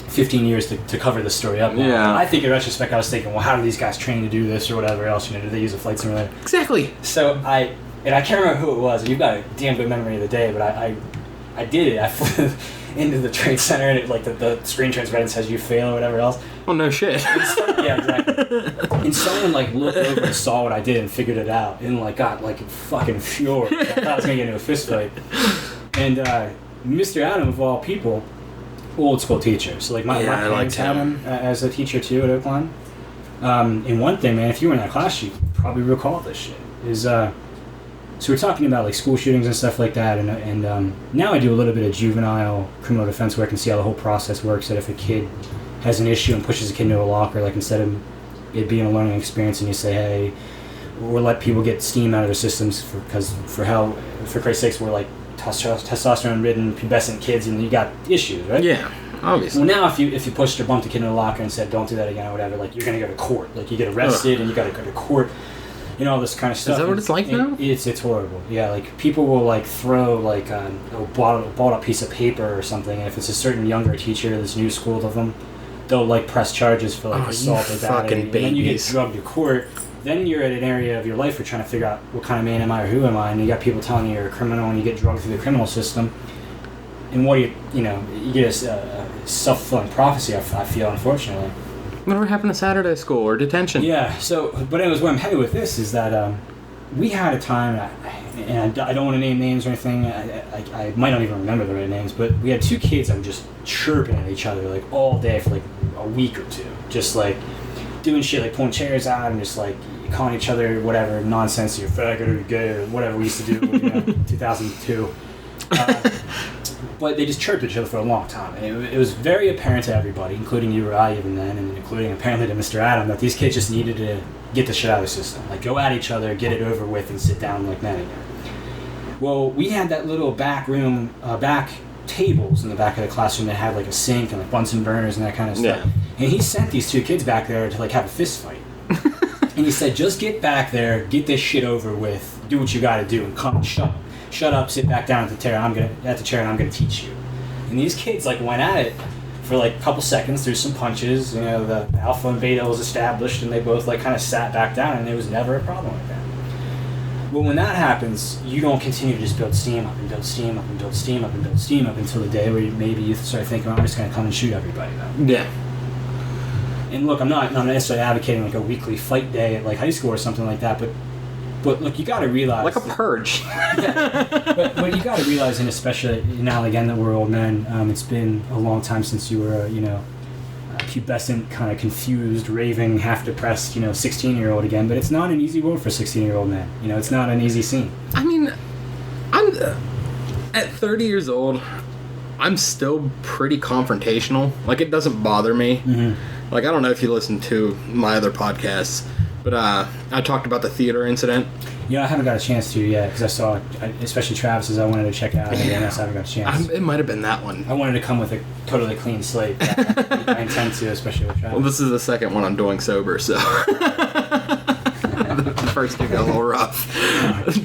15 years to cover this story up now.
Yeah.
I think in retrospect, I was thinking, well, how do these guys train to do this or whatever else? Do they use a flight simulator?
Exactly.
So I can't remember who it was. And you've got a damn good memory of the day, but I did it. I flew into the Trade Center, and the screen turns red and says you fail or whatever else.
Well, no shit.
Yeah, exactly. And someone looked over and saw what I did and figured it out, and got fucking furious. I thought I was gonna get into a fist fight. And Mr. Adam, of all people, old school teacher. So my parents had him as a teacher too at Oakland. And one thing, man, if you were in that class, you probably recall this shit. So we're talking about school shootings and stuff like that, and now I do a little bit of juvenile criminal defense work and see how the whole process works. That if a kid has an issue and pushes a kid into a locker, instead of it being a learning experience, and you say, hey, or let people get steam out of their systems for Christ's sakes, we're testosterone ridden pubescent kids and you got issues, right?
Yeah, obviously.
Well, now if you pushed or bumped a kid in a locker and said don't do that again or whatever, you're gonna go to court, you get arrested and you gotta go to court, all this kind of stuff.
Is that what it's like now?
It's horrible. Yeah, people will throw a balled up piece of paper or something, and if it's a certain younger teacher that's new schooled of them, they'll like press charges for like assault or battery,
fucking
and then you get
babies.
drugged to court. Then you're at an area of your life where you're trying to figure out what kind of man am I or who am I, and you got people telling you you're a criminal, and you get drugged through the criminal system. And what do you get a self-fulfilling prophecy, I feel, unfortunately.
Whatever happened to Saturday school or detention?
Yeah, but anyways, where I'm headed with this is that we had a time, and I don't want to name names or anything, I might not even remember the right names, but we had two kids that were just chirping at each other like all day for like a week or two. Just like doing shit like pulling chairs out and just like calling each other whatever nonsense, you're faggot or you're gay or whatever we used to do in 2002. But they just chirped at each other for a long time. And it was very apparent to everybody, including you or I even then, and including apparently to Mr. Adam, that these kids just needed to get the shit out of the system. Like, go at each other, get it over with, and sit down like men again. Well, we had that little back room, back tables in the back of the classroom that had like a sink and like Bunsen burners and that kind of stuff. Yeah. And he sent these two kids back there to like have a fist fight. And he said, just get back there, get this shit over with, do what you got to do, and come shut up, sit back down at the chair. And I'm gonna teach you. And these kids like went at it for like a couple seconds. There's some punches. You know, the alpha and beta was established, and they both like kind of sat back down, and there was never a problem like that. Well, when that happens, you don't continue to just build steam up and build steam up and build steam up and build steam up until the day where maybe you start thinking, I'm just gonna come and shoot everybody now.
Yeah.
And look, I'm not necessarily advocating like a weekly fight day at like high school or something like that, but look, you got to realize...
Like a purge.
Yeah. But you got to realize, and especially now again that we're old men, it's been a long time since you were, a pubescent, kind of confused, raving, half-depressed, 16-year-old again. But it's not an easy world for 16-year-old men. It's not an easy scene.
I mean, I'm... at 30 years old, I'm still pretty confrontational. Like, it doesn't bother me. Mm-hmm. Like, I don't know if you listen to my other podcasts, but I talked about the theater incident.
I haven't got a chance to yet, because I saw, especially Travis's, I wanted to check out, and I haven't got a chance.
It might have been that one.
I wanted to come with a totally clean slate. I intend to, especially with Travis.
Well, this is the second one I'm doing sober, so... The first two got a little rough.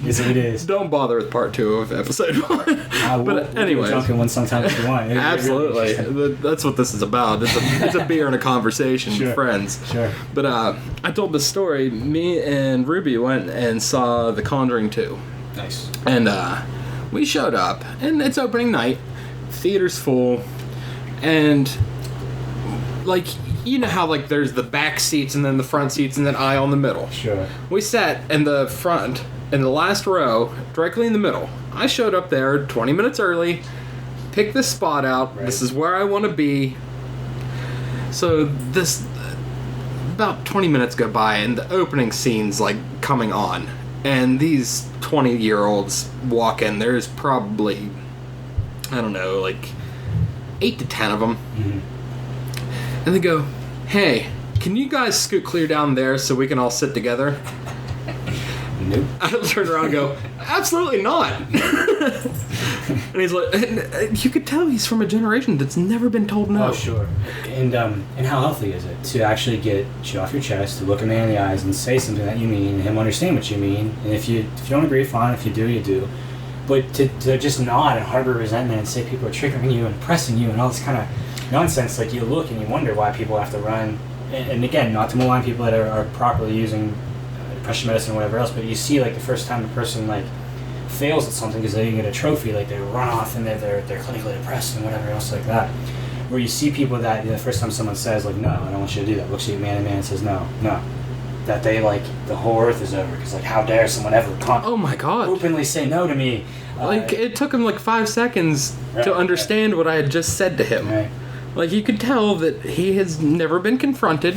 Yes, it is.
Don't bother with part 2 of episode 1. But anyways,
drunken one sometime if you want.
Absolutely, that's what this is about. It's a beer and a conversation with friends.
Sure.
But I told the story. Me and Ruby went and saw The Conjuring 2.
Nice.
And we showed up, and it's opening night. Theater's full, and like. You know how, like, there's the back seats and then the front seats and then aisle in the middle.
Sure.
We sat in the front, in the last row, directly in the middle. I showed up there 20 minutes early, picked this spot out. Right. This is where I want to be. So about 20 minutes go by, and the opening scene's, like, coming on. And these 20-year-olds walk in. There's probably, I don't know, like, 8 to 10 of them. Mm-hmm. And they go, hey, can you guys scoot clear down there so we can all sit together?
Nope.
I turn around and go, absolutely not. And he's like, and you could tell he's from a generation that's never been told no.
Oh, sure. And how healthy is it to actually get shit off your chest, to look a man in the eyes and say something that you mean, and him understand what you mean. And if you don't agree, fine. If you do, you do. But to just nod and harbor resentment and say people are triggering you and pressing you and all this kind of nonsense, like you look and you wonder why people have to run, and again, not to malign people that are properly using depression medicine or whatever else, but you see like the first time a person like fails at something because they didn't get a trophy, like they run off and they're clinically depressed and whatever else like that. Where you see people that the first time someone says like, no, I don't want you to do that, looks at you man to man and says no, that they like the whole earth is over, because like how dare someone ever
oh my god
openly say no to me.
Like it took him like 5 seconds to understand what I had just said to him.
Right.
Like, you could tell that he has never been confronted.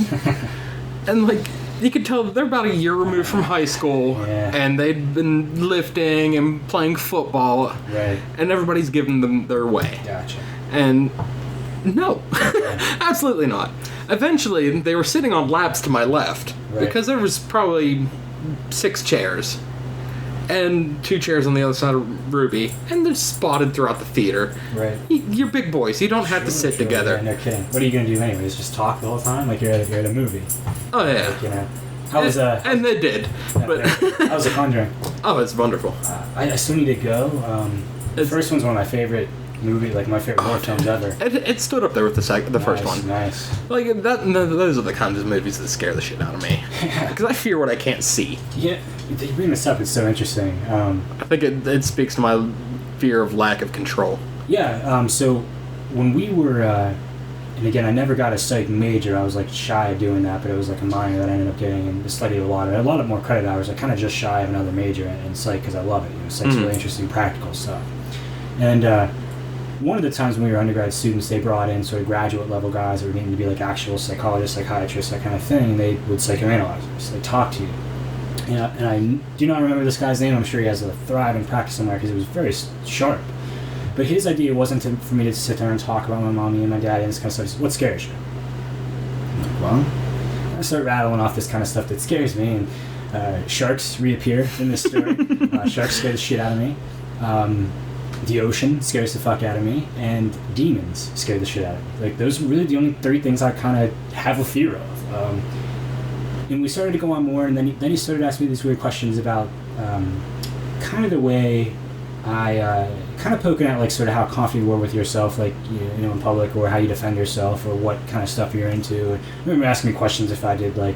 And, like, you could tell that they're about a year removed from high school.
Yeah.
And they'd been lifting and playing football.
Right.
And everybody's giving them their way.
Gotcha.
And, no. Absolutely not. Eventually, they were sitting on laps to my left. Right. Because there was probably 6 chairs. And 2 chairs on the other side of Ruby, and they're spotted throughout the theater.
Right.
You're big boys. You don't have to sit together.
Yeah, no kidding. What are you going to do anyways? Just talk the whole time? Like you're at a movie?
Oh, yeah.
Like, how was
and they did. But
how was The Conjuring?
Oh, it's wonderful.
I still need to go. The first one's one of my favorite movie, like my favorite war films ever.
It stood up there with the first one.
Nice.
Like those are the kinds of movies that scare the shit out of me. Because I fear what I can't see.
Yeah, you bring this up. It's so interesting.
I think it speaks to my fear of lack of control.
Yeah. So when we were, and again, I never got a psych major. I was like shy of doing that, but it was like a minor that I ended up getting and studied a lot of more credit hours. I kind of just shy of another major in psych because I love it. You know, psych's really interesting, practical stuff. And one of the times when we were undergrad students, they brought in sort of graduate level guys that were getting to be like actual psychologists, psychiatrists, that kind of thing. And they would psychoanalyze us. They talk to you. And I do not remember this guy's name. I'm sure he has a thriving practice somewhere because it was very sharp. But his idea wasn't for me to sit there and talk about my mommy and my daddy and this kind of stuff. He said, what scares you? I'm like, well, I start rattling off this kind of stuff that scares me. And sharks reappear in this story. Sharks scare the shit out of me. The ocean scares the fuck out of me. And demons scare the shit out of me. Like, those are really the only 3 things I kind of have a fear of. And we started to go on more, and then he started asking me these weird questions about kind of the way I kind of poking at like sort of how confident you were with yourself, like you know in public, or how you defend yourself, or what kind of stuff you're into. I remember asking me questions if I did like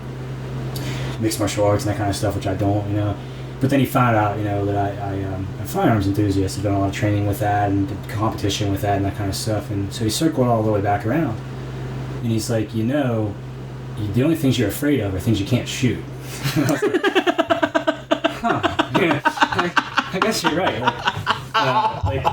mixed martial arts and that kind of stuff, which I don't, you know. But then he found out, you know, that I'm a firearms enthusiast. I've done a lot of training with that and did competition with that and that kind of stuff. And so he circled all the way back around, and he's like, you know, the only things you're afraid of are things you can't shoot. And I was like, huh, yeah, I guess you're right. Like,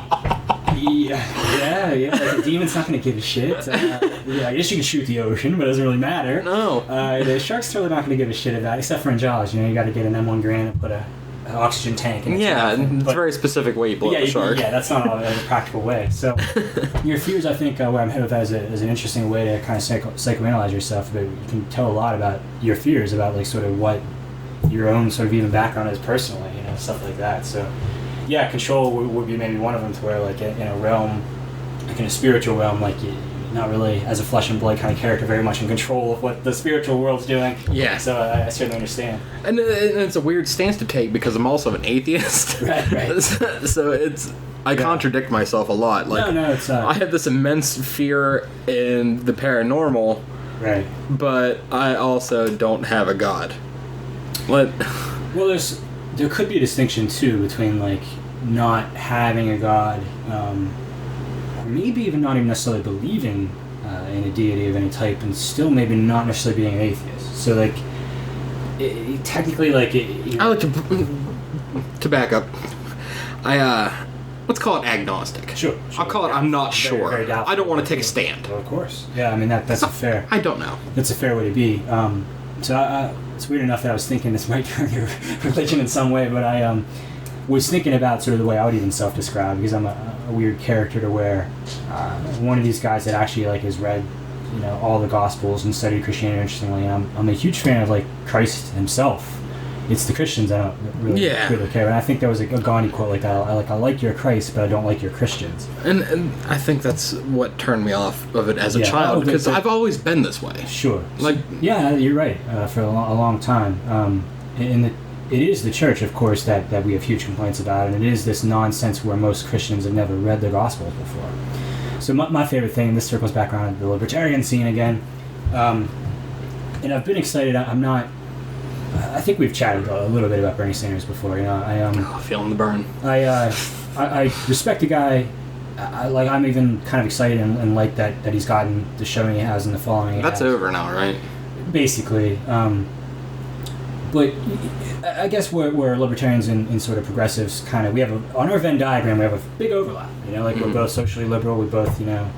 yeah, like a demon's not going to give a shit. Yeah, I guess you can shoot the ocean, but it doesn't really matter.
No.
The shark's totally not going to give a shit of that, except for in Jaws. You know, you got to get an M1 Garand and put an oxygen tank in it.
Yeah, it's a very specific way you blow up a shark.
Yeah, that's not a practical way. So your fears, I think, where I'm headed with that is an interesting way to kind of psychoanalyze yourself. But you can tell a lot about your fears, about like sort of what your own sort of even background is personally, you know, stuff like that. So yeah, control would be maybe one of them, to where like in a realm, like in a spiritual realm, like you're not really as a flesh and blood kind of character very much in control of what the spiritual world's doing.
Yeah.
So I certainly understand.
And it's a weird stance to take because I'm also an atheist.
Right.
So I contradict myself a lot. Like,
no, it's
I have this immense fear in the paranormal.
Right.
But I also don't have a god. What?
Well, there could be a distinction too between like not having a god, or maybe even not even necessarily believing in a deity of any type, and still maybe not necessarily being an atheist. So like, technically, like,
I like to back up. Let's call it agnostic.
Sure.
I'll call it I'm not sure.
Very doubtful.
I don't want to take a stand.
Well, of course. Yeah, I mean that's a fair.
I don't know.
That's a fair way to be. So it's weird enough that I was thinking this might turn your religion in some way, but I was thinking about sort of the way I would even self-describe, because I'm a weird character to where one of these guys that actually like has read, you know, all the Gospels and studied Christianity interestingly, and I'm a huge fan of like Christ himself. It's the Christians I don't really care. And I think there was a Gandhi quote like that. I like your Christ, but I don't like your Christians.
And I think that's what turned me off of it as a child, because I've always been this way.
Sure.
Like,
yeah, you're right. For a long time, and it is the church, of course, that we have huge complaints about, and it is this nonsense where most Christians have never read the Gospels before. So my favorite thing, and this circles back around to the libertarian scene again, and I've been excited. I think we've chatted a little bit about Bernie Sanders before. You know,
feeling the burn.
I respect the guy. I'm even kind of excited and like that he's gotten the showing he has and the following.
That's over now, right?
Basically, but I guess we're libertarians and sort of progressives. Kind of, we have on our Venn diagram we have a big overlap. You know, like we're both socially liberal. We both, you know,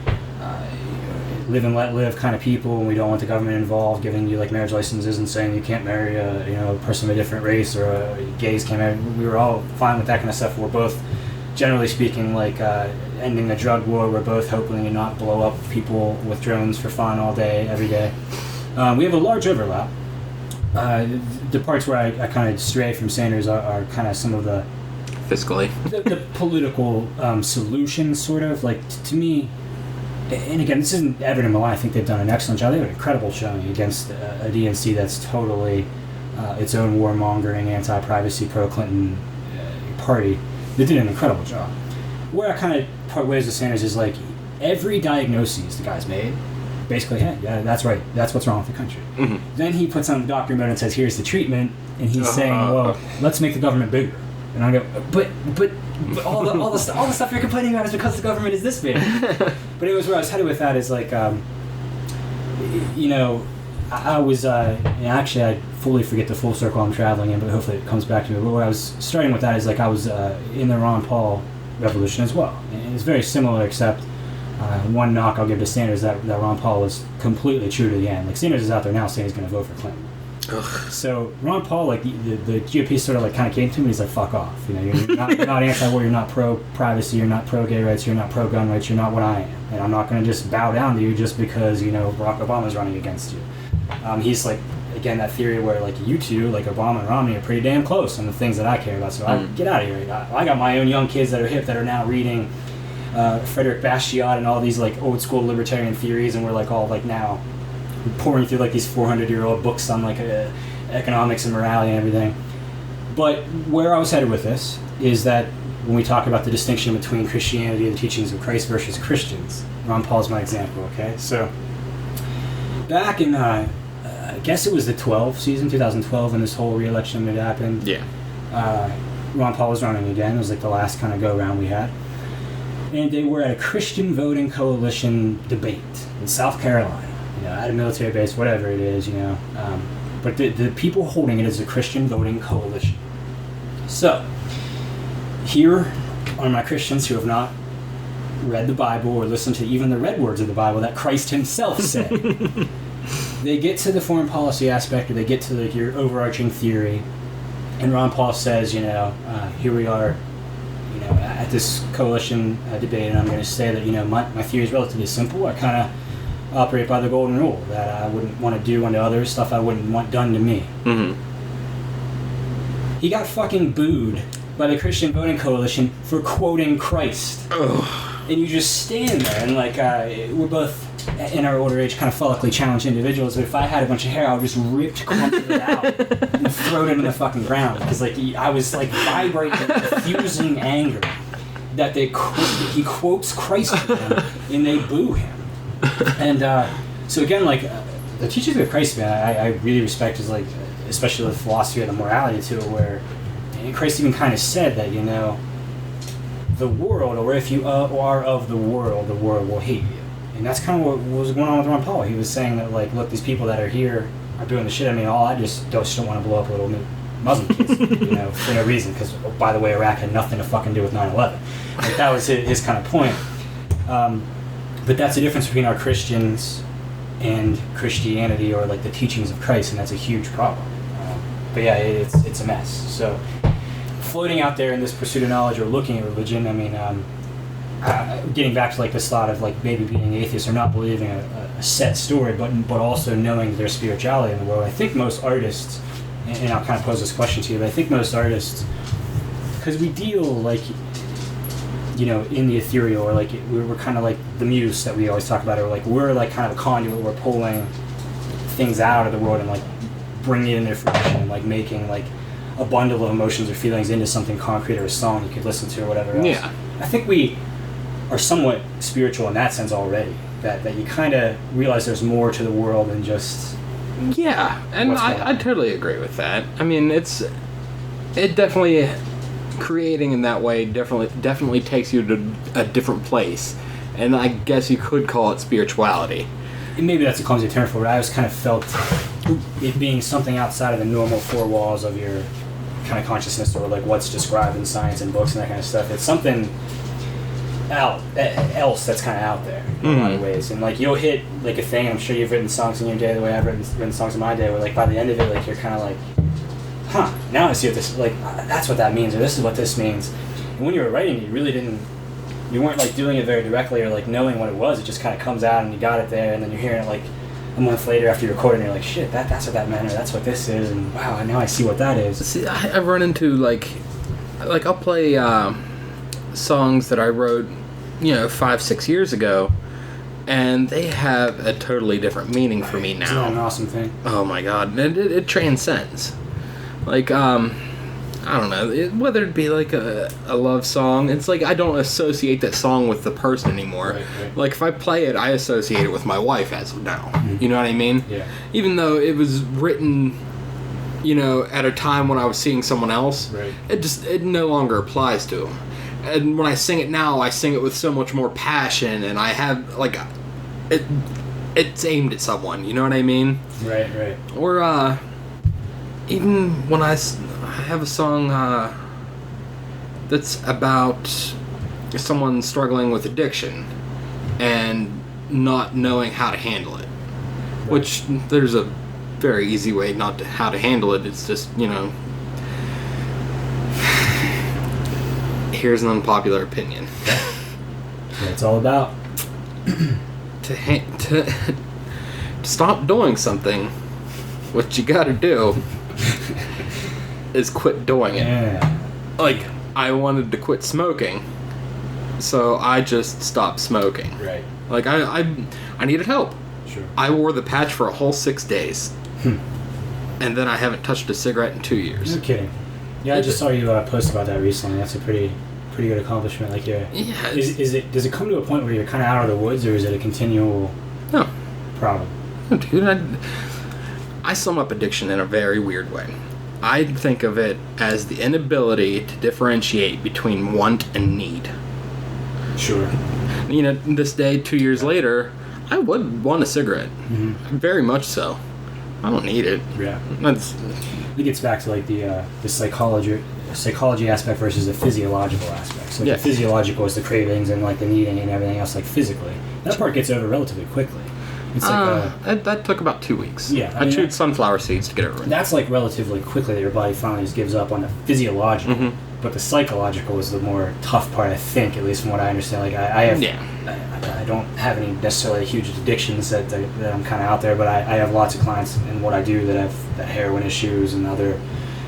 live and let live kind of people, and we don't want the government involved giving you like marriage licenses and saying you can't marry a person of a different race, or gays can't marry. We were all fine with that kind of stuff. We're both, generally speaking, like ending the drug war. We're both hoping to not blow up people with drones for fun all day, every day. We have a large overlap. The parts where I kind of stray from Sanders are kind of some of the
fiscally
the political solutions, sort of like to me. And again, this isn't evident in Milan. I think they've done an excellent job. They have an incredible showing against a DNC that's totally its own warmongering, anti-privacy, pro-Clinton party. They did an incredible job. Where I kind of part ways with Sanders is like every diagnosis the guy's made, basically, hey, yeah, that's right, that's what's wrong with the country.
Mm-hmm.
Then he puts on the doctor mode and says, here's the treatment, and he's saying, well, let's make the government bigger. And I go, but all the stuff you're complaining about is because the government is this big. But it was where I was headed with that is like, you know, I was actually I fully forget the full circle I'm traveling in, but hopefully it comes back to me. But where I was starting with that is like I was in the Ron Paul revolution as well, and it's very similar except one knock I'll give to Sanders that Ron Paul was completely true to the end. Like Sanders is out there now saying he's going to vote for Clinton. Ugh. So Ron Paul, like the GOP sort of like kind of came to me. He's like, "Fuck off! You know, you're not anti-war. You're not pro-privacy. You're not pro-gay rights. You're not pro-gun rights. You're not what I am. And I'm not going to just bow down to you just because you know Barack Obama's running against you." He's like, again, that theory where like you two, like Obama and Romney, are pretty damn close on the things that I care about. So I get out of here. I got my own young kids that are hip that are now reading Frederick Bastiat and all these like old school libertarian theories, and we're like all like now pouring through like these 400-year-old books on like economics and morality and everything. But where I was headed with this is that when we talk about the distinction between Christianity and the teachings of Christ versus Christians, Ron Paul's my example, okay? So back in, I guess it was the 2012, when this whole re-election had happened.
Yeah.
Ron Paul was running again. It was like the last kind of go-round we had. And they were at a Christian voting coalition debate in South Carolina. You know, at a military base, whatever it is, you know. But the people holding it is a Christian voting coalition. So, here are my Christians who have not read the Bible or listened to even the red words of the Bible that Christ himself said. They get to the foreign policy aspect, or they get to like your overarching theory, and Ron Paul says, you know, here we are, you know, at this coalition debate, and I'm going to say that, you know, my theory is relatively simple. I kind of operate by the golden rule that I wouldn't want to do unto others stuff I wouldn't want done to me.
Mm-hmm.
He got fucking booed by the Christian Voting Coalition for quoting Christ.
Ugh.
And you just stand there and like we're both in our older age kind of follically challenged individuals, but if I had a bunch of hair I would just rip crumple it out and throw it into the fucking ground because like I was like vibrating diffusing anger that he quotes Christ to them and they boo him. And so again, like the teachings of Christ, man, I really respect is like, especially the philosophy of the morality to it, where Christ even kind of said that, you know, the world, or if you are of the world will hate you. And that's kind of what was going on with Ron Paul. He was saying that, like, look, these people that are here are doing the shit. I mean, I just don't want to blow up little Muslim kids, you know, for no reason. Because, by the way, Iraq had nothing to fucking do with 9/11. Like, that was his kind of point. But that's the difference between our Christians and Christianity, or like the teachings of Christ, and that's a huge problem. But yeah, it's a mess. So floating out there in this pursuit of knowledge or looking at religion, I mean, getting back to like this thought of like maybe being atheist or not believing a set story, but also knowing there's spirituality in the world. I think most artists, and I'll kind of pose this question to you, but I think most artists, because we deal like, you know, in the ethereal, or like we're kind of like the muse that we always talk about, or like we're like kind of a conduit. We're pulling things out of the world and like bringing it into fruition, and like making like a bundle of emotions or feelings into something concrete or a song you could listen to or whatever else.
Yeah.
I think we are somewhat spiritual in that sense already. That you kind of realize there's more to the world than just.
Yeah, and I totally agree with that. I mean, it definitely. Creating in that way definitely takes you to a different place, and I guess you could call it spirituality.
And maybe that's a clumsy term for it. I always kind of felt it being something outside of the normal four walls of your kind of consciousness, or like what's described in science and books and that kind of stuff. It's something else that's kind of out there in a lot of ways. And like you'll hit like a thing. I'm sure you've written songs in your day the way I've written songs in my day, where like by the end of it, like you're kind of like, huh, now I see what this, like, that's what that means, or this is what this means. And when you were writing, you weren't like doing it very directly or like knowing what it was. It just kind of comes out and you got it there, and then you're hearing it like a month later after you record it, and you're like, shit, that's what that meant, or that's what this is, and wow, now I see what that is.
See, I've run into like I'll play songs that I wrote, 5-6 years ago, and they have a totally different meaning for me now.
Isn't that an awesome thing?
Oh my god, it transcends. Like, I don't know, whether it be like a love song, it's like I don't associate that song with the person anymore.
Right.
Like if I play it, I associate it with my wife as of now.
Mm-hmm.
You know what I mean?
Yeah.
Even though it was written, you know, at a time when I was seeing someone else,
Right.
it no longer applies to them. And when I sing it now, I sing it with so much more passion, and I have like it's aimed at someone. You know what I mean?
Right.
Or even when I have a song that's about someone struggling with addiction and not knowing how to handle it.
Right.
Which there's a very easy way not to how to handle it. It's just, you know, here's an unpopular opinion.
That's what it's all about.
To stop doing something, what you gotta do is quit doing it.
Yeah.
Like, I wanted to quit smoking, so I just stopped smoking.
Right.
Like, I needed help.
Sure.
I wore the patch for a whole 6 days. And then I haven't touched a cigarette in 2 years.
No kidding. Yeah, I just saw you post about that recently. That's a pretty good accomplishment. Like, yeah. Does it come to a point where you're kind of out of the woods, or is it a continual
No.
problem?
No, dude, I sum up addiction in a very weird way. I think of it as the inability to differentiate between want and need.
Sure.
You know, this day, 2 years later, I would want a cigarette.
Mm-hmm.
Very much so. I don't need it.
Yeah.
It
gets back to like the psychology aspect versus the physiological aspect. So the physiological is the cravings and like the needing and everything else, like physically. That part gets over relatively quickly. It's like
that took about 2 weeks.
Yeah,
I chewed sunflower seeds to get over it.
That's like relatively quickly that your body finally just gives up on the physiological. Mm-hmm. But the psychological is the more tough part, I think, at least from what I understand. Like I don't have any necessarily huge addictions that I'm kind of out there, but I have lots of clients in what I do that have heroin issues and other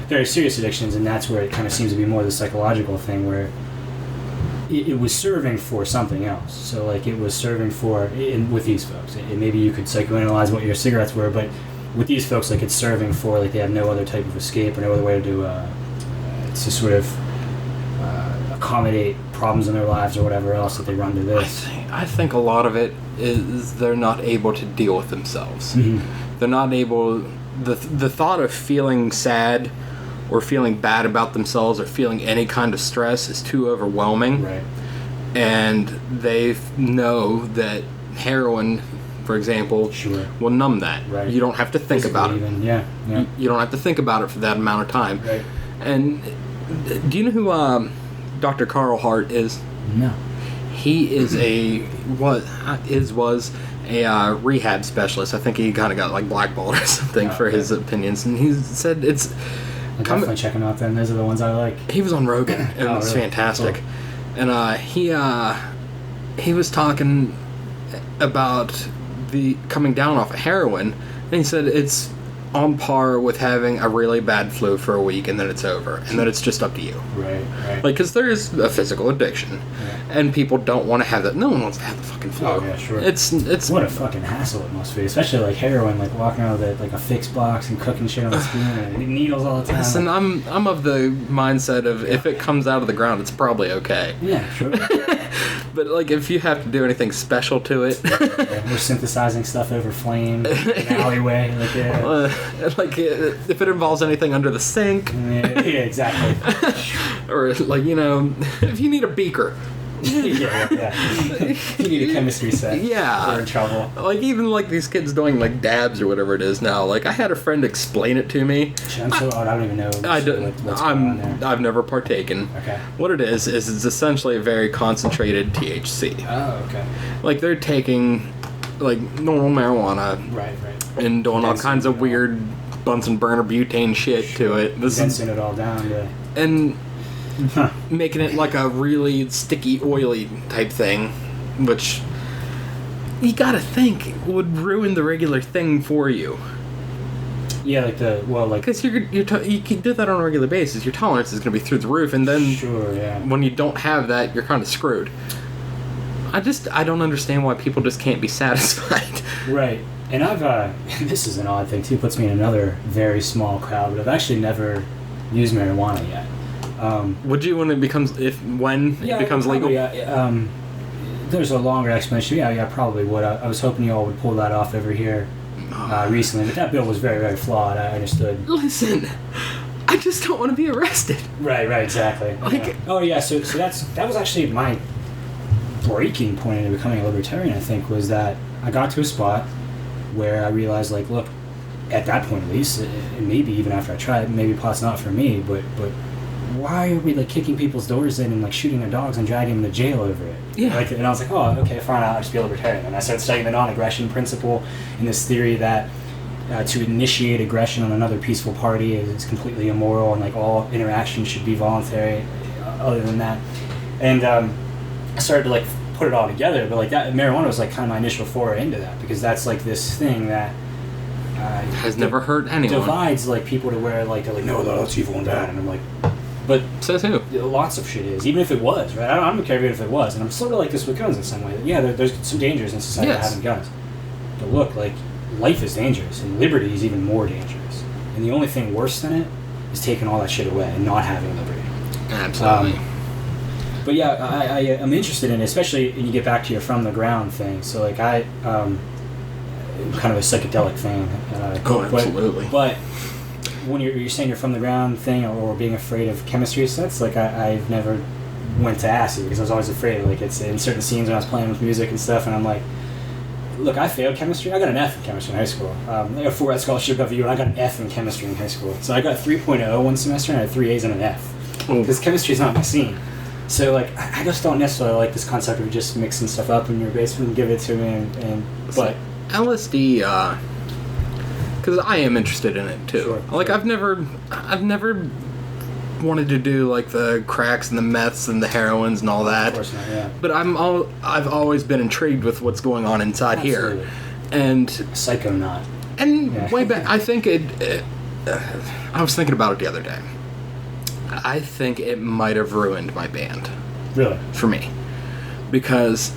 very serious addictions, and that's where it kind of seems to be more the psychological thing, where it was serving for something else. So like it was serving for, with these folks, and maybe you could psychoanalyze what your cigarettes were, but with these folks, like it's serving for, like they have no other type of escape or no other way to sort of accommodate problems in their lives or whatever else that they run to this.
I think a lot of it is they're not able to deal with themselves.
Mm-hmm.
They're not able, the thought of feeling sad or feeling bad about themselves or feeling any kind of stress is too overwhelming.
Right.
And they know that heroin, for example, will numb that.
Right.
You don't have to think about it.
Even. Yeah.
You don't have to think about it for that amount of time.
Right.
And do you know who Dr. Carl Hart is?
No.
He is was a rehab specialist. I think he kind of got like blackballed or something for his opinions, and he said it's.
I'm definitely checking out them. Those are the ones I like.
He was on Rogan. It was really fantastic, cool. And he was talking about the coming down off of heroin, and he said it's on par with having a really bad flu for a week and then it's over, and then it's just up to you.
Right.
Like, because there is a physical addiction, and people don't want to have that. No one wants to have the fucking flu.
Oh, yeah, sure.
It's
what a fucking hassle it must be, especially like heroin, like walking around with like a fixed box and cooking shit on the spoon and needles all the time.
Listen, I'm of the mindset of if it comes out of the ground, it's probably okay.
Yeah, sure.
But like, if you have to do anything special to it,
we're synthesizing stuff over flame in an alleyway,
like if it involves anything under the sink,
yeah, exactly.
Or like, you know, if you need a beaker.
Yeah. You need a chemistry set.
Yeah.
We're in trouble.
Like, even like these kids doing like dabs or whatever it is now. Like, I had a friend explain it to me.
I'm so odd. I don't even know. What's going on there.
I've never partaken.
Okay.
What it is it's essentially a very concentrated THC.
Oh, okay.
Like, they're taking like normal marijuana.
Right.
And doing all kinds of weird Bunsen burner butane shit to it.
Condensing it all down. Yeah.
And making it like a really sticky, oily type thing, which you gotta think would ruin the regular thing for you.
Yeah,
because you can do that on a regular basis. Your tolerance is gonna be through the roof, and then when you don't have that, you're kind of screwed. I don't understand why people just can't be satisfied.
Right. And I've this is an odd thing too. Puts me in another very small crowd, but I've actually never use marijuana yet.
Would you when it becomes it becomes
probably,
legal?
There's a longer explanation. Yeah, probably would. I was hoping you all would pull that off over here recently, but that bill was very, very flawed. I understood.
Listen, I just don't want to be arrested.
Right, exactly.
Like,
oh yeah, so that was actually my breaking point into becoming a libertarian. I think was that I got to a spot where I realized, like, look, at that point at least, and maybe even after I tried, maybe pot's not for me, but why are we like kicking people's doors in and like shooting their dogs and dragging them to jail over it?
Yeah.
Like, and I was like, oh, okay, fine, I'll just be a libertarian. And I started studying the non-aggression principle and this theory that to initiate aggression on another peaceful party is completely immoral, and like all interaction should be voluntary. Other than that, and I started to like put it all together. But like that, marijuana was like kind of my initial foray into that, because that's like this thing that
has never hurt anyone.
Divides like people to where like they're like, no, that's evil and bad, and I'm like, but
says who?
Lots of shit is, even if it was, right? I don't care even if it was, and I'm sort of like this with guns in some way. Yeah, there's some dangers in society of having guns, but look, like life is dangerous, and liberty is even more dangerous. And the only thing worse than it is taking all that shit away and not having liberty.
Absolutely.
But yeah, I'm interested in it, especially when you get back to your from the ground thing. So like I'm kind of a psychedelic fan.
Absolutely.
But when you're saying you're from the ground thing, or being afraid of chemistry sets, like I've never went to acid because I was always afraid. Like it's in certain scenes when I was playing with music and stuff, and I'm like, look, I failed chemistry. I got an F in chemistry in high school. I got a 4 scholarship of you, and I got an F in chemistry in high school. So I got a 3.0 one semester, and I had 3 A's and an F. Because chemistry is not my scene. So like, I just don't necessarily like this concept of just mixing stuff up in your basement and give it to me. But
LSD, because I am interested in it too.
Sure,
like I've never wanted to do like the cracks and the meths and the heroines and all that.
Of course not, yeah.
But I've always been intrigued with what's going on inside
Absolutely.
here, and
psychonaut.
And way back, I think I was thinking about it the other day. I think it might have ruined my band.
Really?
For me, because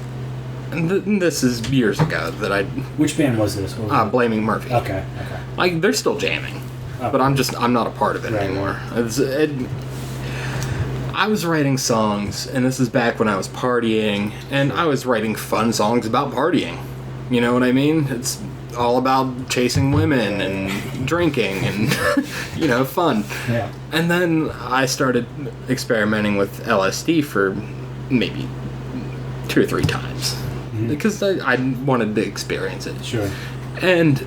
this is years ago that I.
Which band was this?
Blaming Murphy.
Okay.
Like they're still jamming. But I'm not a part of it anymore. I was writing songs, and this is back when I was partying, and I was writing fun songs about partying. You know what I mean? It's all about chasing women and drinking and, fun.
Yeah.
And then I started experimenting with LSD for maybe 2 or 3 times. Mm-hmm. Because I wanted to experience it.
Sure.
And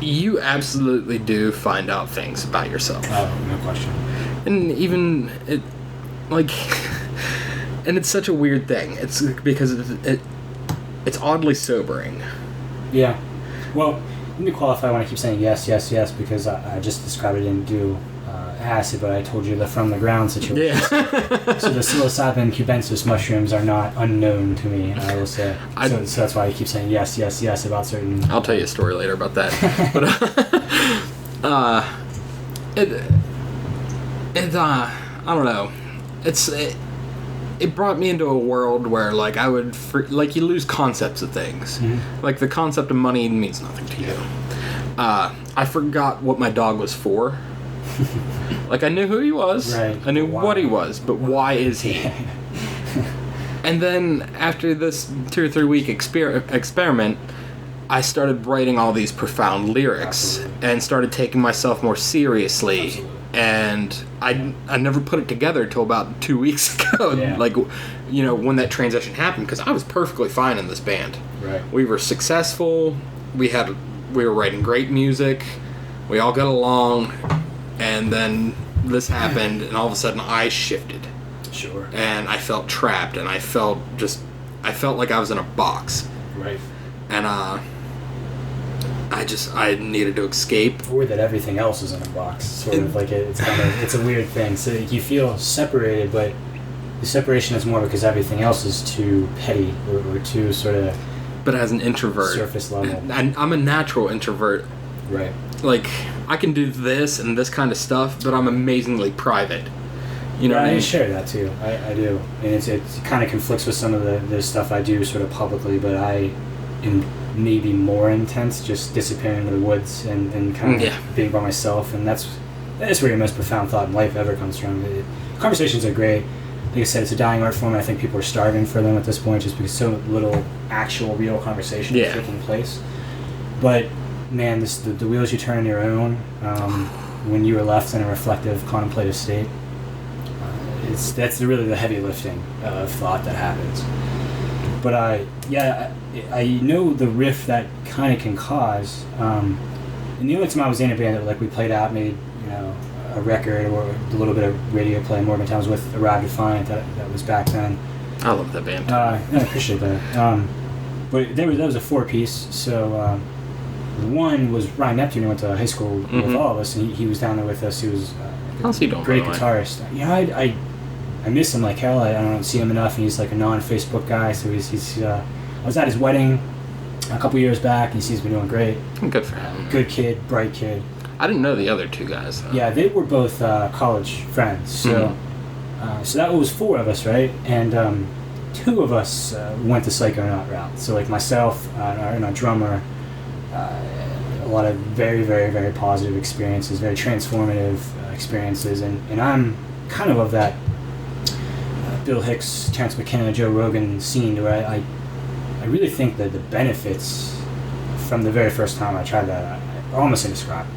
you absolutely do find out things about yourself.
Oh, no question.
And even and it's such a weird thing. It's because it's oddly sobering.
Yeah. Well, let me qualify when I keep saying yes, because I just described it didn't do acid, but I told you the from the ground situation.
Yeah.
So the psilocybin cubensis mushrooms are not unknown to me, I will say. So that's why I keep saying yes about certain...
I'll tell you a story later about that. But I don't know. It brought me into a world where like I would you lose concepts of things. Mm-hmm. Like the concept of money means nothing to you. I forgot what my dog was for. Like I knew who he was,
right.
I knew what he was, but why is he? And then after this 2 or 3 week experiment, I started writing all these profound lyrics. Absolutely. And started taking myself more seriously. Absolutely. And I never put it together till about 2 weeks ago. Yeah. Like, when that transition happened, because I was perfectly fine in this band.
Right.
We were successful. We were writing great music. We all got along. And then this happened, and all of a sudden I shifted.
Sure.
And I felt trapped, and I felt like I was in a box.
Right.
And I needed to escape.
Or that everything else is in a box. Sort of like it's a weird thing. So you feel separated, but the separation is more because everything else is too petty or too sort of...
But as an introvert...
Surface level.
And I'm a natural introvert.
Right.
Like, I can do this and this kind of stuff, but I'm amazingly private. You know what I mean?
I share that too. I do. And it kind of conflicts with some of the stuff I do sort of publicly, but maybe more intense, just disappearing into the woods and kind of being by myself. And that's where your most profound thought in life ever comes from. Conversations are great. Like I said, it's a dying art form, and I think people are starving for them at this point just because so little actual, real conversation is taking place. But, man, the wheels you turn on your own when you are left in a reflective, contemplative state, that's really the heavy lifting of thought that happens. But I know the rift that kind of can cause. And the only time I was in a band that we played out, made a record or a little bit of radio play more than times with Arrive Defiant. That was back then.
I love that band.
I appreciate that. But that was a 4-piece. So one was Ryan Neptune, who went to high school with all of us, and he was down there with us. He was a great guitarist. I miss him like hell. I don't see him enough, and he's like a non-Facebook guy. So he's I was at his wedding a couple years back, and he's been doing great.
Good for him.
Good kid, bright kid.
I didn't know the other two guys, though.
Yeah, they were both college friends. So so that was 4 of us, right? And 2 of us went the Psychonaut route. So myself, our drummer, a lot of very, very, very positive experiences, very transformative experiences. And I'm kind of that Bill Hicks, Terrence McKenna, Joe Rogan scene where I really think that the benefits from the very first time I tried that are almost indescribable.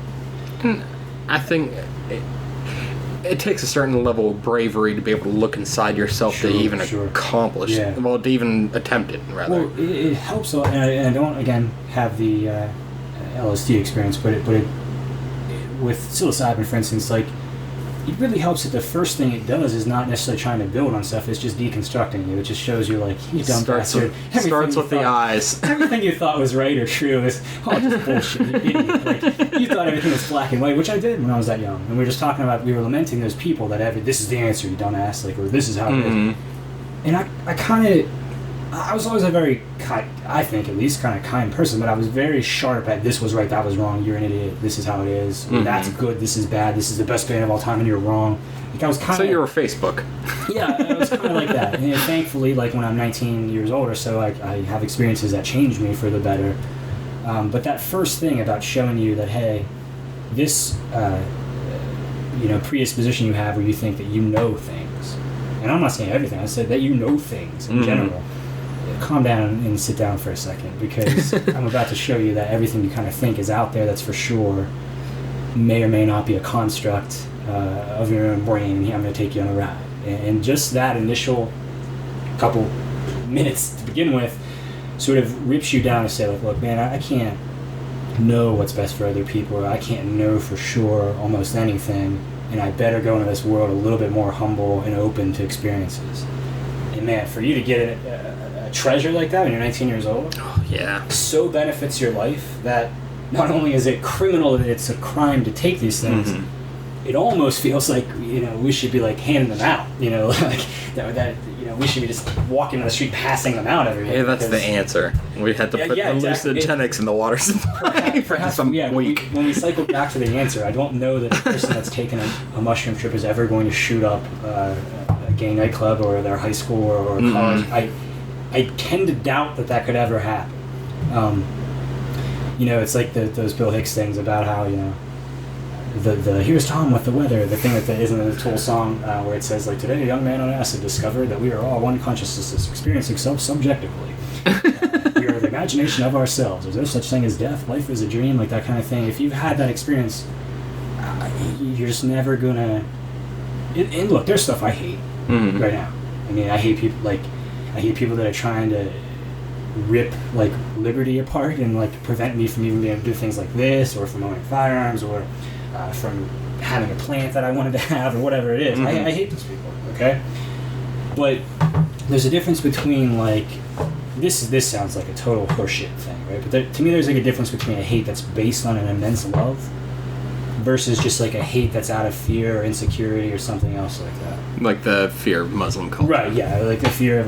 I think it takes a certain level of bravery to be able to look inside yourself to even accomplish it. Well, to even attempt it, rather.
Well, it helps a lot, and I don't, again, have the LSD experience, but it with psilocybin, for instance, it really helps that the first thing it does is not necessarily trying to build on stuff, it's just deconstructing you. It just shows you, you dumb bastard.
Starts with the eyes.
Everything you thought was right or true is, just bullshit, you idiot. You thought everything was black and white, which I did when I was that young. And we were just talking about, we were lamenting those people that this is the answer, you dumbass, or this is how it is. And I was always a very, I think at least, kind of kind person, but I was very sharp at this was right, that was wrong, you're an idiot, this is how it is, that's good, this is bad, this is the best band of all time, and you're wrong. I was kind of...
So you were Facebook.
Yeah, I was kind of like that. And thankfully, when I'm 19 years old or so, I have experiences that changed me for the better. But that first thing about showing you that, hey, this, predisposition you have where you think that you know things, and I'm not saying everything, I said that you know things in general. Calm down and sit down for a second, because I'm about to show you that everything you kind of think is out there, that's for sure, may or may not be a construct of your own brain, and I'm going to take you on a ride. And just that initial couple minutes to begin with sort of rips you down to say, look, man, I can't know what's best for other people, or I can't know for sure almost anything, and I better go into this world a little bit more humble and open to experiences. And man, for you to get a treasure like that when you're 19 years old, so benefits your life that not only is it criminal that it's a crime to take these things, it almost feels like we should be handing them out, that we should be just walking down the street passing them out every day.
Yeah, that's the answer. We had to put the hallucinogenics in the the water supply for some week.
When we cycle back to the answer, I don't know that a person that's taken a mushroom trip is ever going to shoot up a gay nightclub or their high school or college. I tend to doubt that could ever happen. It's like those Bill Hicks things about how, the here's Tom with the weather, the thing that isn't in the Tool song, where it says, today a young man on acid discovered that we are all one consciousness experiencing self subjectively. We are the imagination of ourselves. There's no such thing as death. Life is a dream, that kind of thing. If you've had that experience, you're just never gonna... And look, there's stuff I hate right now. I mean, I hate people that are trying to rip liberty apart and prevent me from even being able to do things like this, or from owning firearms, or from having a plant that I wanted to have, or whatever it is. I hate those people, okay? But there's a difference between this sounds like a total horseshit thing, right? But to me, there's a difference between a hate that's based on an immense love versus just a hate that's out of fear or insecurity or something else like that.
Like the fear of Muslim culture.
Right, yeah, the fear of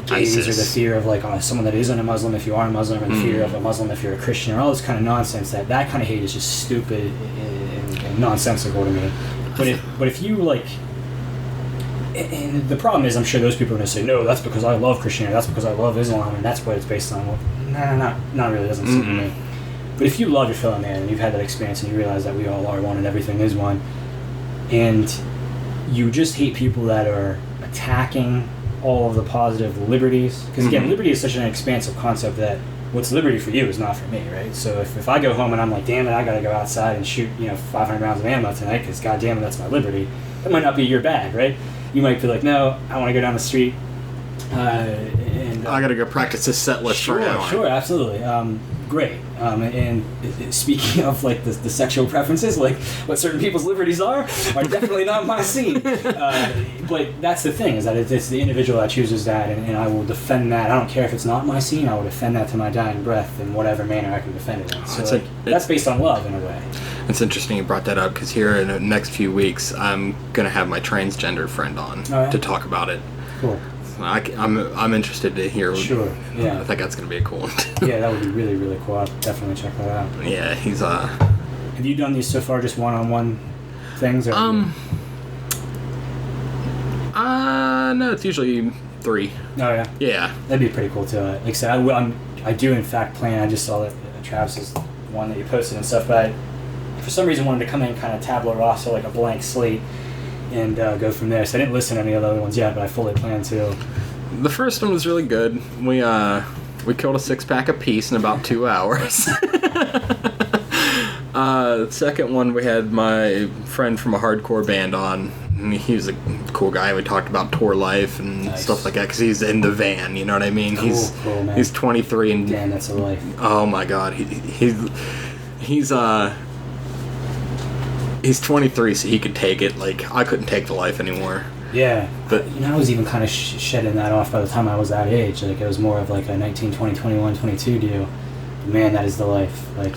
gays,
ISIS.
or the fear of someone that isn't a Muslim if you are a Muslim, or the fear of a Muslim if you're a Christian, or all this kind of nonsense. That kind of hate is just stupid and nonsensical to me. But if you And the problem is, I'm sure those people are going to say, no, that's because I love Christianity, that's because I love Islam, and that's what it's based on. Well, not really, doesn't seem to me. But if you love your fellow man, and you've had that experience, and you realize that we all are one and everything is one, and you just hate people that are attacking all of the positive liberties, because again, liberty is such an expansive concept that what's liberty for you is not for me, right? So if I go home and I'm like, damn it, I gotta go outside and shoot 500 rounds of ammo tonight because god damn it, that's my liberty, that might not be your bag, right? You might be like, no, I want to go down the street and
I gotta go practice this set list for an hour.
Sure, absolutely. Great. And speaking of like the sexual preferences, like what certain people's liberties are definitely not my scene. But that's the thing, is that it's the individual that chooses that, and I will defend that. I don't care if it's not my scene. I will defend that to my dying breath in whatever manner I can defend it in. So that's based on love in a way. It's
interesting you brought that up, because here in the next few weeks I'm gonna have my transgender friend on to talk about it.
Cool.
I'm interested to hear.
Sure. Yeah.
I think that's gonna be a cool one.
Yeah, that would be really, really cool. I'll definitely check that out.
Yeah, he's
Have you done these so far, just one-on-one things? Or
no, it's usually 3.
Oh yeah.
Yeah.
That'd be pretty cool too. Like I said, I do in fact plan. I just saw that Travis's one that you posted and stuff, but I, for some reason, wanted to come in kind of tabula rasa, like a blank slate, and go from there. So I didn't listen to any of the other ones yet, but I fully plan to.
The first one was really good. We killed a 6-pack apiece in about 2 hours. The second one, we had my friend from a hardcore band on. He was a cool guy. We talked about tour life and stuff like that, because he's in the van, you know what I mean?
Cool, man.
He's 23 and
damn, that's a life.
Oh my god, he's 23, so he could take it. Like, I couldn't take the life anymore.
Yeah,
but
I was even kind of shedding that off by the time I was that age. Like, it was more of like a 19, 20, 21, 22 deal. Man, that is the life. Like,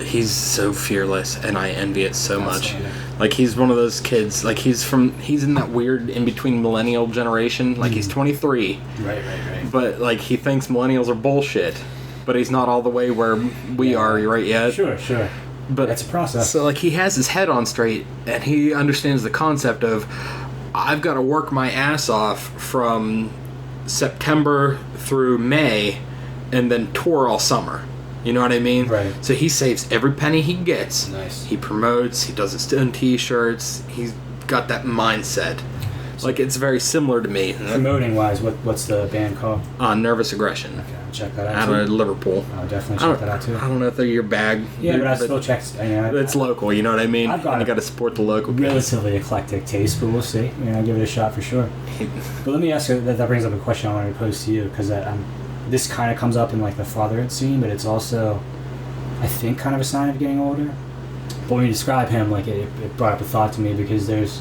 he's so fearless, and I envy it so much.
Absolutely.
Like, he's one of those kids. Like, he's in that weird in between millennial generation. Like, he's 23.
Right.
But like, he thinks millennials are bullshit, but he's not all the way where we are right yet.
Sure.
But
that's a process.
So like, he has his head on straight, and he understands the concept of, I've got to work my ass off from September through May, and then tour all summer. You know what I mean?
Right.
So he saves every penny he gets.
Nice.
He promotes. He does his own T-shirts. He's got that mindset. Like, it's very similar to me.
Promoting wise, what's the band called?
Nervous Aggression.
Okay, I'll check that out.
Out of Liverpool.
I'll definitely check that out too.
I don't know if they're your bag.
Yeah, but I still check.
It's local, you know what I mean?
I've got
you got to support the local.
Relatively eclectic taste, but we'll see. I'll give it a shot for sure. But let me ask you, that brings up a question I wanted to pose to you, because this kind of comes up in like the fatherhood scene, but it's also, I think, kind of a sign of getting older. But when you describe him, like, it brought up a thought to me, because there's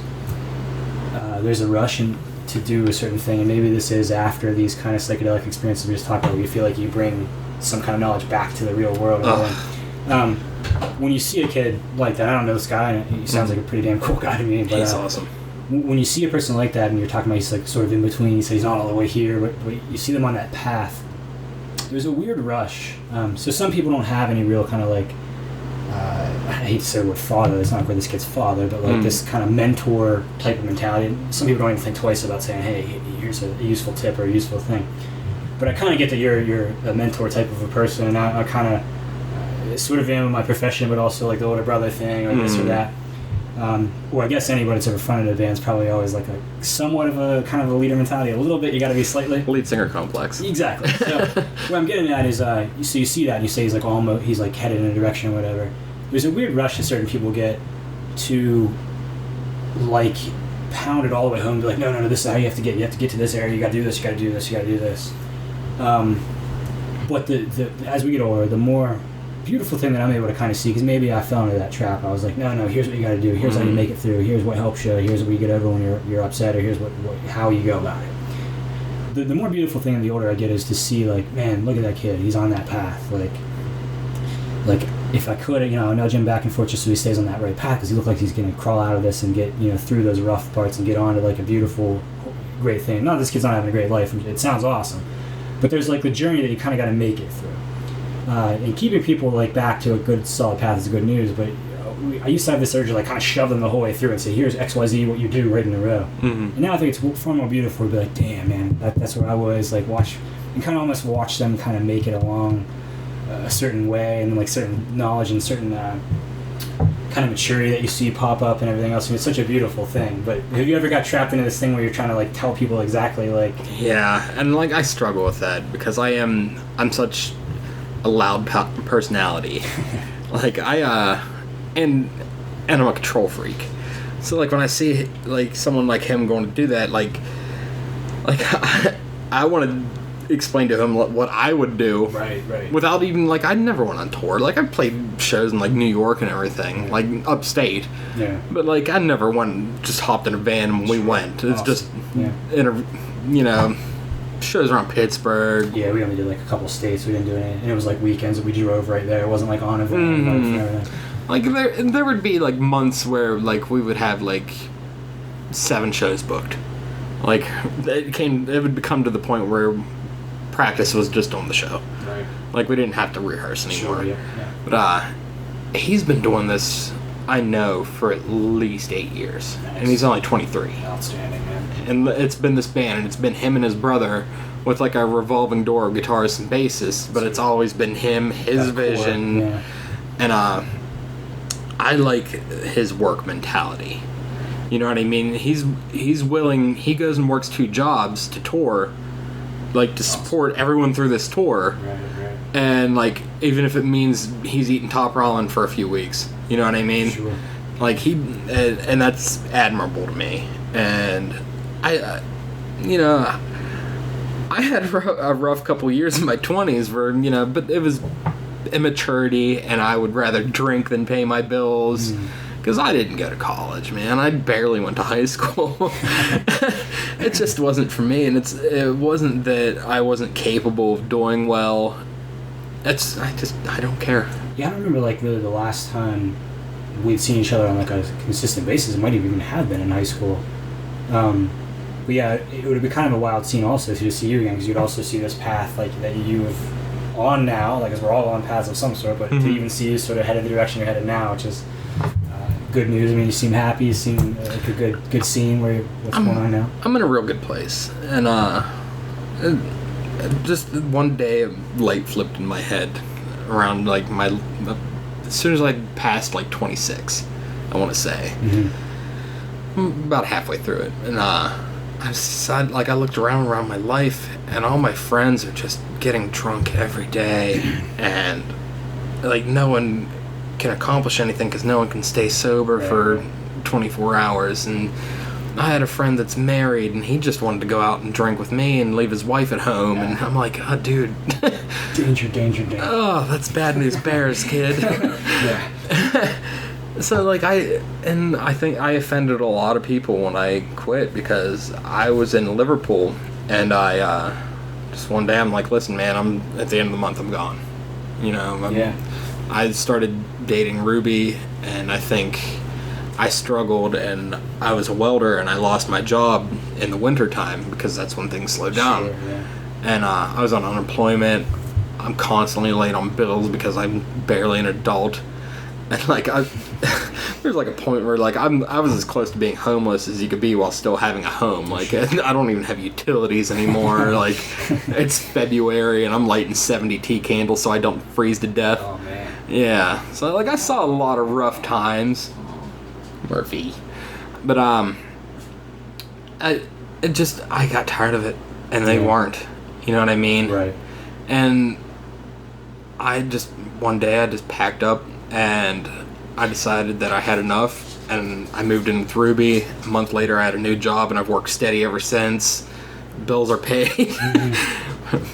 a rush to do a certain thing, and maybe this is after these kind of psychedelic experiences we just talked about, where you feel like you bring some kind of knowledge back to the real world. When you see a kid like that, I don't know this guy, and he sounds like a pretty damn cool guy to me, but
he's awesome.
When you see a person like that, and you're talking about he's like sort of in between, you say he's not all the way here, but you see them on that path, there's a weird rush. So some people don't have any real kind of like, I hate to say the word father, it's not quite this kid's father, but like this kind of mentor type of mentality. Some people don't even think twice about saying, hey, here's a useful tip or a useful thing. But I kind of get that you're a mentor type of a person, and I kind of sort of am in my profession, but also like the older brother thing, or this or that. Or I guess anybody that's ever fronted a band's probably always like a somewhat of a kind of a leader mentality. A little bit, you got to be slightly
lead singer complex.
Exactly. So what I'm getting at is, so you see that and you say he's like almost, he's like headed in a direction or whatever. There's a weird rush that certain people get to like pound it all the way home. Be like, no, this is how you have to get. You have to get to this area. You got to do this. You got to do this. You got to do this. But the as we get older, the more beautiful thing that I'm able to kind of see, because maybe I fell into that trap. I was like, no, here's what you got to do. Here's how you make it through. Here's what helps you. Here's what you get over when you're upset, or here's how you go about it. The more beautiful thing the older I get is to see, like, man, look at that kid. He's on that path. Like if I could, I'll nudge him back and forth just so he stays on that right path, because he looks like he's going to crawl out of this and get, through those rough parts and get on to like a beautiful, great thing. Not that this kid's not having a great life. It sounds awesome. But there's like the journey that you kind of got to make it through. And keeping people like back to a good solid path is good news, but I used to have this urge to like kind of shove them the whole way through and say, here's XYZ, what you do right in a row. And now I think it's far more beautiful to be like, damn, man, that's where I was. Like, watch, and kind of almost watch them kind of make it along a certain way, and like certain knowledge and certain kind of maturity that you see pop up and everything else. I mean, it's such a beautiful thing. But have you ever got trapped into this thing where you're trying to like tell people exactly like?
Yeah, and like I struggle with that because I'm such a loud personality. Like and I'm a control freak. So like when I see like someone like him going to do that, like I want to explain to him what I would do.
Right.
Without even like I never went on tour. Like I played shows in like New York and everything, like upstate.
Yeah.
But like I never went just hopped in a van when we went. It's just shows around Pittsburgh.
Yeah, we only did like a couple states. We didn't do any, and it was like weekends that we drove right there. It wasn't like on a van. And everything.
Like there would be like months where like we would have like 7 shows booked. Like it would come to the point where practice was just on the show.
Right.
Like we didn't have to rehearse anymore.
Sure, yeah.
But he's been doing this, I know, for at least 8 years.
Nice.
And he's only 23.
Outstanding, man.
And it's been this band, and it's been him and his brother with like a revolving door of guitarists and bassists, but it's always been him, his vision.
Yeah.
And I like his work mentality. You know what I mean? He's willing, he goes and works 2 jobs to tour, like to support everyone through this tour.
Right.
And like even if it means he's eating top ramen for a few weeks, you know what I mean?
Sure.
Like and that's admirable to me. And I had a rough couple years in my 20s where but it was immaturity, and I would rather drink than pay my bills. Because I didn't go to college, man. I barely went to high school. It just wasn't for me, and it wasn't that I wasn't capable of doing well. I don't care.
Yeah, I don't remember like really the last time we'd seen each other on like a consistent basis. It might even have been in high school. But yeah, it would be kind of a wild scene also to see you again, because you'd also see this path like that you have on now, like as we're all on paths of some sort, but to even see you sort of headed the direction you're headed now, which is good news. I mean, you seem happy. You seem like a good scene. What's going on now?
I'm in a real good place, and just one day a light flipped in my head around like as soon as I passed like 26, I want to say. I'm about halfway through it, and I decided, like I looked around my life, and all my friends are just getting drunk every day, and like no one can accomplish anything because no one can stay sober for 24 hours. And I had a friend that's married, and he just wanted to go out and drink with me and leave his wife at home. And I'm like, oh, dude.
Danger.
Oh, that's bad news bears, kid. So like I think I offended a lot of people when I quit, because I was in Liverpool, and I just one day I'm like, listen, man, I'm at the end of the month, I'm gone. I started dating Ruby, and I think I struggled, and I was a welder, and I lost my job in the winter time because that's when things slowed down.
Sure, yeah.
And I was on unemployment. I'm constantly late on bills because I'm barely an adult. And like there's like a point where like I was as close to being homeless as you could be while still having a home. Like I don't even have utilities anymore. Like it's February and I'm lighting 70 tea candles so I don't freeze to death.
Oh man.
Yeah. So like I saw a lot of rough times, Murphy. But I got tired of it, and they weren't. You know what I mean?
Right.
And one day I just packed up, and I decided that I had enough, and I moved in with Ruby. A month later I had a new job, and I've worked steady ever since. Bills are paid.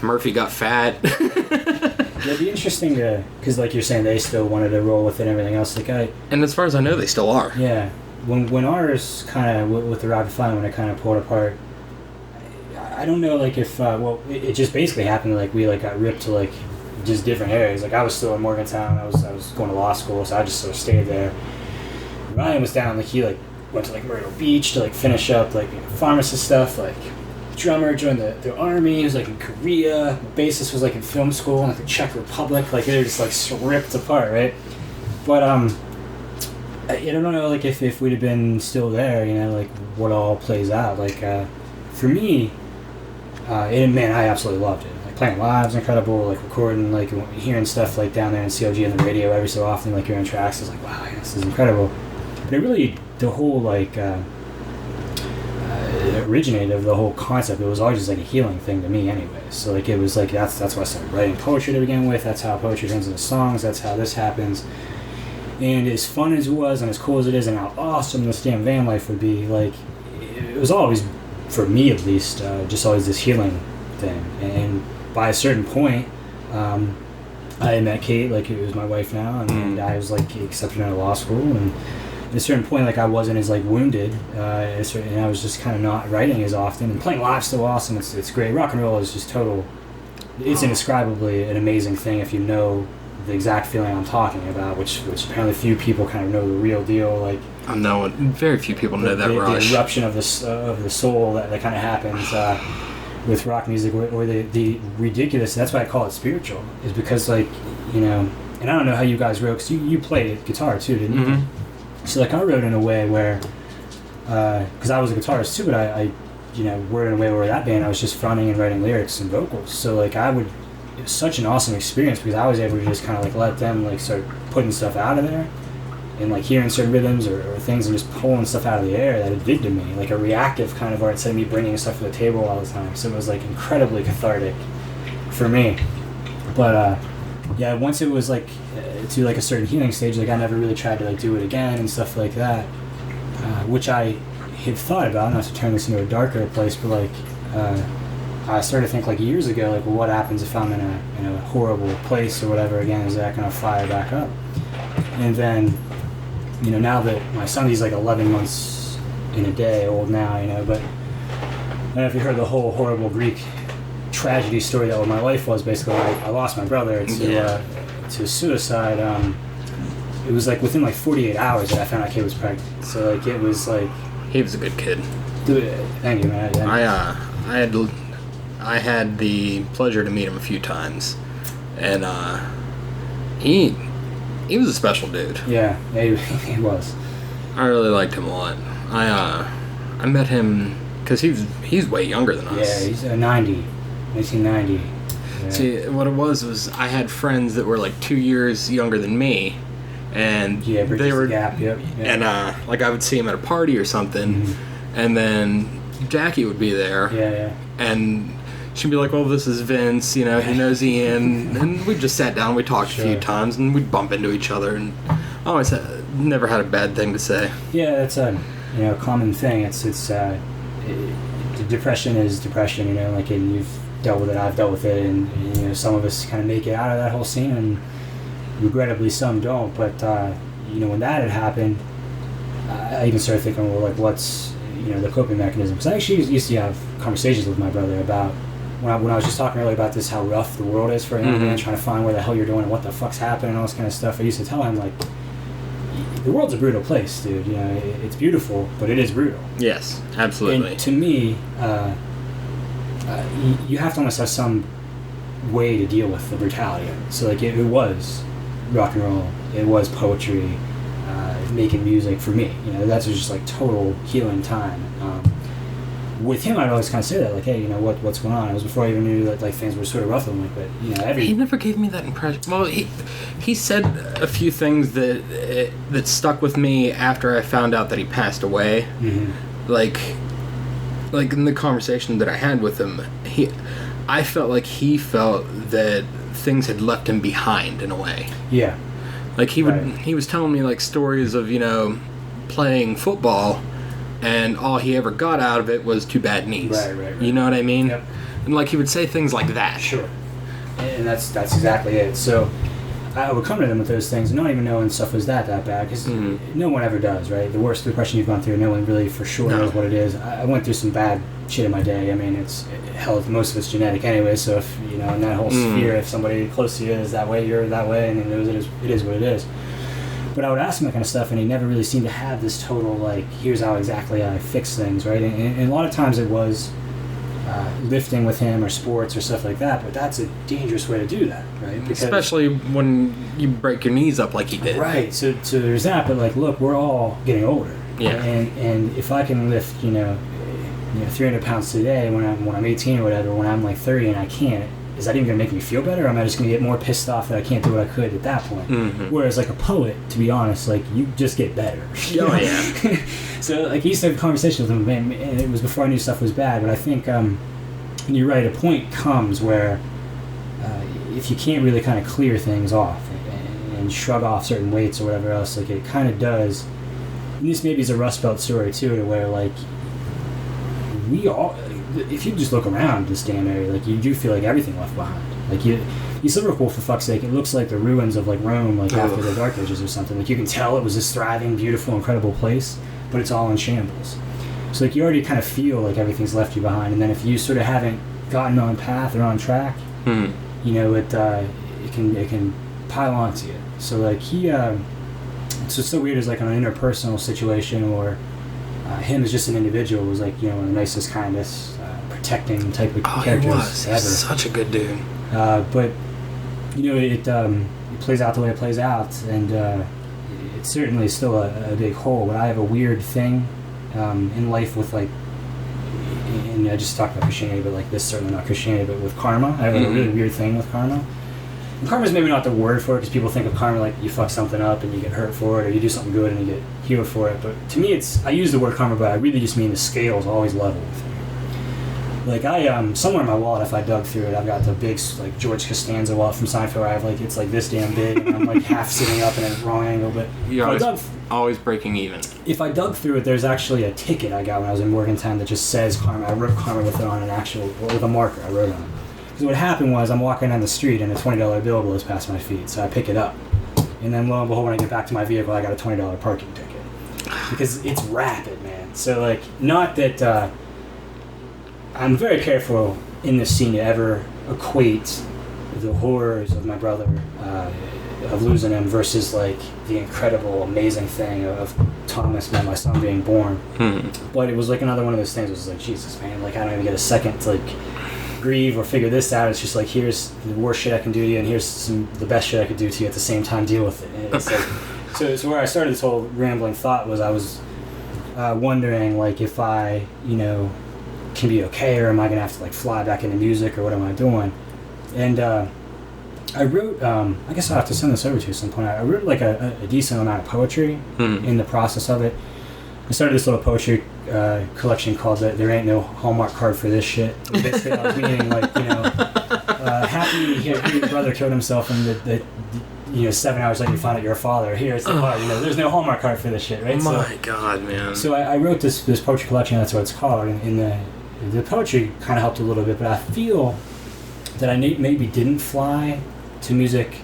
Murphy got fat.
It'd be interesting to, because like you're saying, they still wanted to roll with it and everything else. Like
and as far as I know, they still are.
Yeah. When ours kind of, with the Ride to Fly, when it kind of pulled apart, I don't know, like if, it just basically happened, like we like got ripped to like just different areas. Like I was still in Morgantown, I was going to law school, so I just sort of stayed there. Ryan was down, like he like went to like Myrtle Beach to like finish up like pharmacist stuff, like drummer joined the army, he was like in Korea, bassist was like in film school in like the Czech Republic, like they were just like ripped apart, right? But I don't know, like, if we'd have been still there, you know, like, what all plays out. Like, for me, and man, I absolutely loved it. Like, playing live was incredible, like, recording, like, hearing stuff, like, down there in CLG on the radio every so often, like, hearing tracks, is like, wow, yeah, this is incredible. But it really, the whole, like, originated of the whole concept. It was always just like a healing thing to me anyway. So like it was like that's why I started writing poetry to begin with. That's how poetry turns into songs. That's how this happens. And as fun as it was and as cool as it is and how awesome this damn van life would be, like it was always, for me at least, just always this healing thing. And by a certain point, I met Kate, like it was my wife now, and I was like accepted out of law school, and at a certain point, like I wasn't as like wounded, and I was just kind of not writing as often. And playing live's still awesome. It's great. Rock and roll is just total. It's indescribably an amazing thing if you know the exact feeling I'm talking about, which apparently few people kind of know the real deal. Like
I know, very few people know that rush.
The eruption of the soul that kind of happens with rock music, or the ridiculous. That's why I call it spiritual. Is because like you know, and I don't know how you guys wrote, because you played guitar too, didn't you? So like I wrote in a way where, because I was a guitarist too, but I you know, wrote in a way where that band I was just fronting and writing lyrics and vocals. So like it was such an awesome experience because I was able to just kind of like let them like start putting stuff out of there, and like hearing certain rhythms or things and just pulling stuff out of the air that it did to me, like a reactive kind of art instead of me bringing stuff to the table all the time. So it was like incredibly cathartic for me. But yeah, once it was like to like a certain healing stage, like I never really tried to like do it again and stuff like that, which I had thought about, not to turn this into a darker place, but like I started to think like years ago, like, well, what happens if I'm in a horrible place or whatever again? Is that gonna fire back up? And then, you know, now that my son, he's like 11 months in a day old now, you know, but I don't know if you heard the whole horrible Greek tragedy story that what my life was. Basically, I lost my brother to suicide. It was like within like 48 hours that I found out Kate was pregnant. So like it was like
He was a good kid.
Thank you, man.
I had the pleasure to meet him a few times, and he was a special dude.
Yeah, he was.
I really liked him a lot. I met him because he's way younger than us.
Yeah, he's 1990. Yeah.
See, what it was I had friends that were like 2 years younger than me, and they were
the gap. Yep.
And like I would see him at a party or something, and then Jackie would be there.
Yeah.
And she'd be like, "Well, this is Vince. You know, he knows Ian." And we just sat down, we talked a few times, and we'd bump into each other, and I always never had a bad thing to say.
Yeah, that's a common thing. It's depression is depression. You know, like, and you've dealt with it, I've dealt with it, and you know, some of us kind of make it out of that whole scene, and regrettably some don't. But you know, when that had happened, I even started thinking, well, like, what's the coping mechanism? Because I actually used to have conversations with my brother about when I was just talking earlier about this, how rough the world is for a young man trying to find where the hell you're doing and what the fuck's happening and all this kind of stuff. I used to tell him, like, the world's a brutal place, dude. You know, it's beautiful, but it is brutal.
Yes, absolutely.
And to me, you have to almost have some way to deal with the brutality of it. So like it was rock and roll, it was poetry, making music for me. You know, that's just like total healing time. With him, I'd always kind of say that, like, hey, you know, what's going on? It was before I even knew that like things were sort of rough with him, like, but you know,
he never gave me that impression. Well, he said a few things that stuck with me after I found out that he passed away. Like in the conversation that I had with him, I felt like he felt that things had left him behind in a way.
Yeah.
Like he was telling me like stories of, you know, playing football, and all he ever got out of it was 2 bad knees.
Right.
You know what I mean?
Yep.
And like he would say things like that.
Sure. And that's exactly it. So I would come to them with those things, not even knowing stuff was that bad, because no one ever does, right? The worst depression you've gone through, no one really for sure knows what it is. I went through some bad shit in my day. I mean, most of it's genetic anyway, so if, you know, in that whole sphere, if somebody close to you is that way, you're that way, and he knows it is what it is. But I would ask him that kind of stuff, and he never really seemed to have this total, like, here's how exactly I fix things, right? And a lot of times it was, lifting with him or sports or stuff like that, but that's a dangerous way to do that, right? Because,
especially when you break your knees up like he did.
right. So there's that, but like, look, we're all getting older.
Yeah.
And if I can lift, 300 pounds today when I'm 18 or whatever, when I'm like 30 and I can't, is that even gonna make me feel better? Or am I just gonna get more pissed off that I can't do what I could at that point?
Mm-hmm.
Whereas like a poet, to be honest, like you just get better.
Oh yeah.
So like I used to have a conversation with him, and it was before I knew stuff was bad. But I think you're right. A point comes where if you can't really kind of clear things off and shrug off certain weights or whatever else, like it kind of does. And this maybe is a Rust Belt story too, to where like we all, if you just look around this damn area, like you do feel like everything left behind. Like you see Liverpool, for fuck's sake, it looks like the ruins of like Rome, like after the Dark Ages or something. Like you can tell it was this thriving, beautiful, incredible place, but it's all in shambles. So like you already kind of feel like everything's left you behind, and then if you sort of haven't gotten on path or on track, it can pile onto you. So like it's just so weird as like on an interpersonal situation, or him as just an individual was like one of the nicest, kindest, protecting type of characters
he was.
ever.
He's such a good dude.
But it plays out the way it plays out, and it's certainly still a big hole. But I have a weird thing in life with like, and I just talked about Christianity, but like this certainly not Christianity, but with karma. I have a really weird thing with karma. And karma is maybe not the word for it, because people think of karma like you fuck something up and you get hurt for it, or you do something good and you get healed for it. But to me, I use the word karma, but I really just mean the scales always level with me. Like I somewhere in my wallet, if I dug through it, I've got the big like George Costanza wallet from Seinfeld. Where I have like it's like this damn big, and I'm like half sitting up in a wrong angle. But
You're always breaking even.
If I dug through it, there's actually a ticket I got when I was in Morgantown that just says karma. I wrote karma with it on an actual with a marker. I wrote on it. Because what happened was I'm walking down the street and a $20 bill blows past my feet, so I pick it up, and then lo and behold, when I get back to my vehicle, I got a $20 parking ticket. Because it's rapid, man. So like, not that. I'm very careful in this scene to ever equate the horrors of my brother, of losing him, versus like the incredible, amazing thing of Thomas, my son, being born. But it was like another one of those things. It was like, Jesus, man, like I don't even get a second to like grieve or figure this out. It's just like, here's the worst shit I can do to you, and here's the best shit I could do to you at the same time. Deal with it. And it's like, so where I started this whole rambling thought was I was wondering like if I can be okay, or am I gonna have to like fly back into music, or what am I doing? And I wrote, I guess I'll have to send this over to you at some point. I wrote like a decent amount of poetry in the process of it. I started this little poetry collection called There Ain't No Hallmark Card for This Shit. Basically I was meaning like, happy your brother killed himself, and the 7 hours later you find out you're a father. Here's the part, there's no Hallmark card for this shit, right?
My God, man.
So I wrote this poetry collection, that's what it's called, and the poetry kind of helped a little bit, but I feel that I maybe didn't fly to music.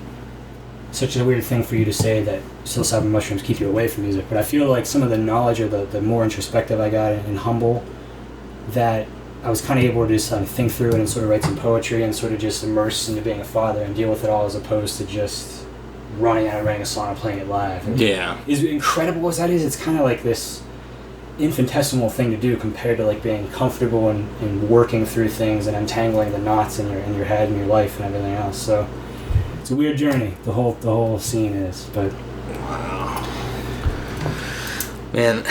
Such a weird thing for you to say, that psilocybin mushrooms keep you away from music, but I feel like some of the knowledge, or the more introspective I got and humble, that I was kind of able to just think through it and sort of write some poetry and sort of just immerse into being a father and deal with it all, as opposed to just running out and writing a song and playing it live. And
yeah.
As incredible as that is, it's kind of like this infinitesimal thing to do compared to like being comfortable and working through things and untangling the knots in your head and your life and everything else. So it's a weird journey. The whole scene is, but
wow, man,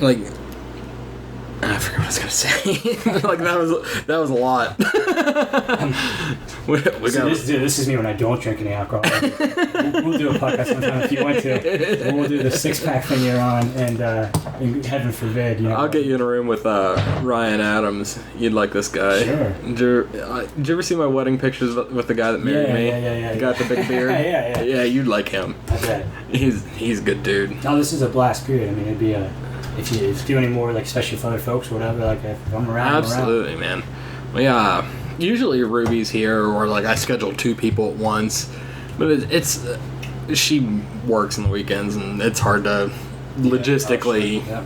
like I forgot what I was gonna say. Like that was a lot.
This is me when I don't drink any alcohol. We'll do a podcast sometime if you want to. We'll do the 6-pack thing you're on, and heaven forbid,
I'll get you in a room with Ryan Adams. You'd like this guy.
Sure.
Did you ever see my wedding pictures with the guy that married me?
Yeah.
The guy with the big beard.
Yeah.
Yeah, you'd like him.
I bet.
He's a good dude.
No, this is a blast period. I mean, it'd be a. If you do any more, like, especially with other folks or whatever, like, if I'm around,
absolutely, man. Well, yeah, usually Ruby's here, or, like, I schedule 2 people at once. But it's she works on the weekends, and it's hard to logistically...
Yeah.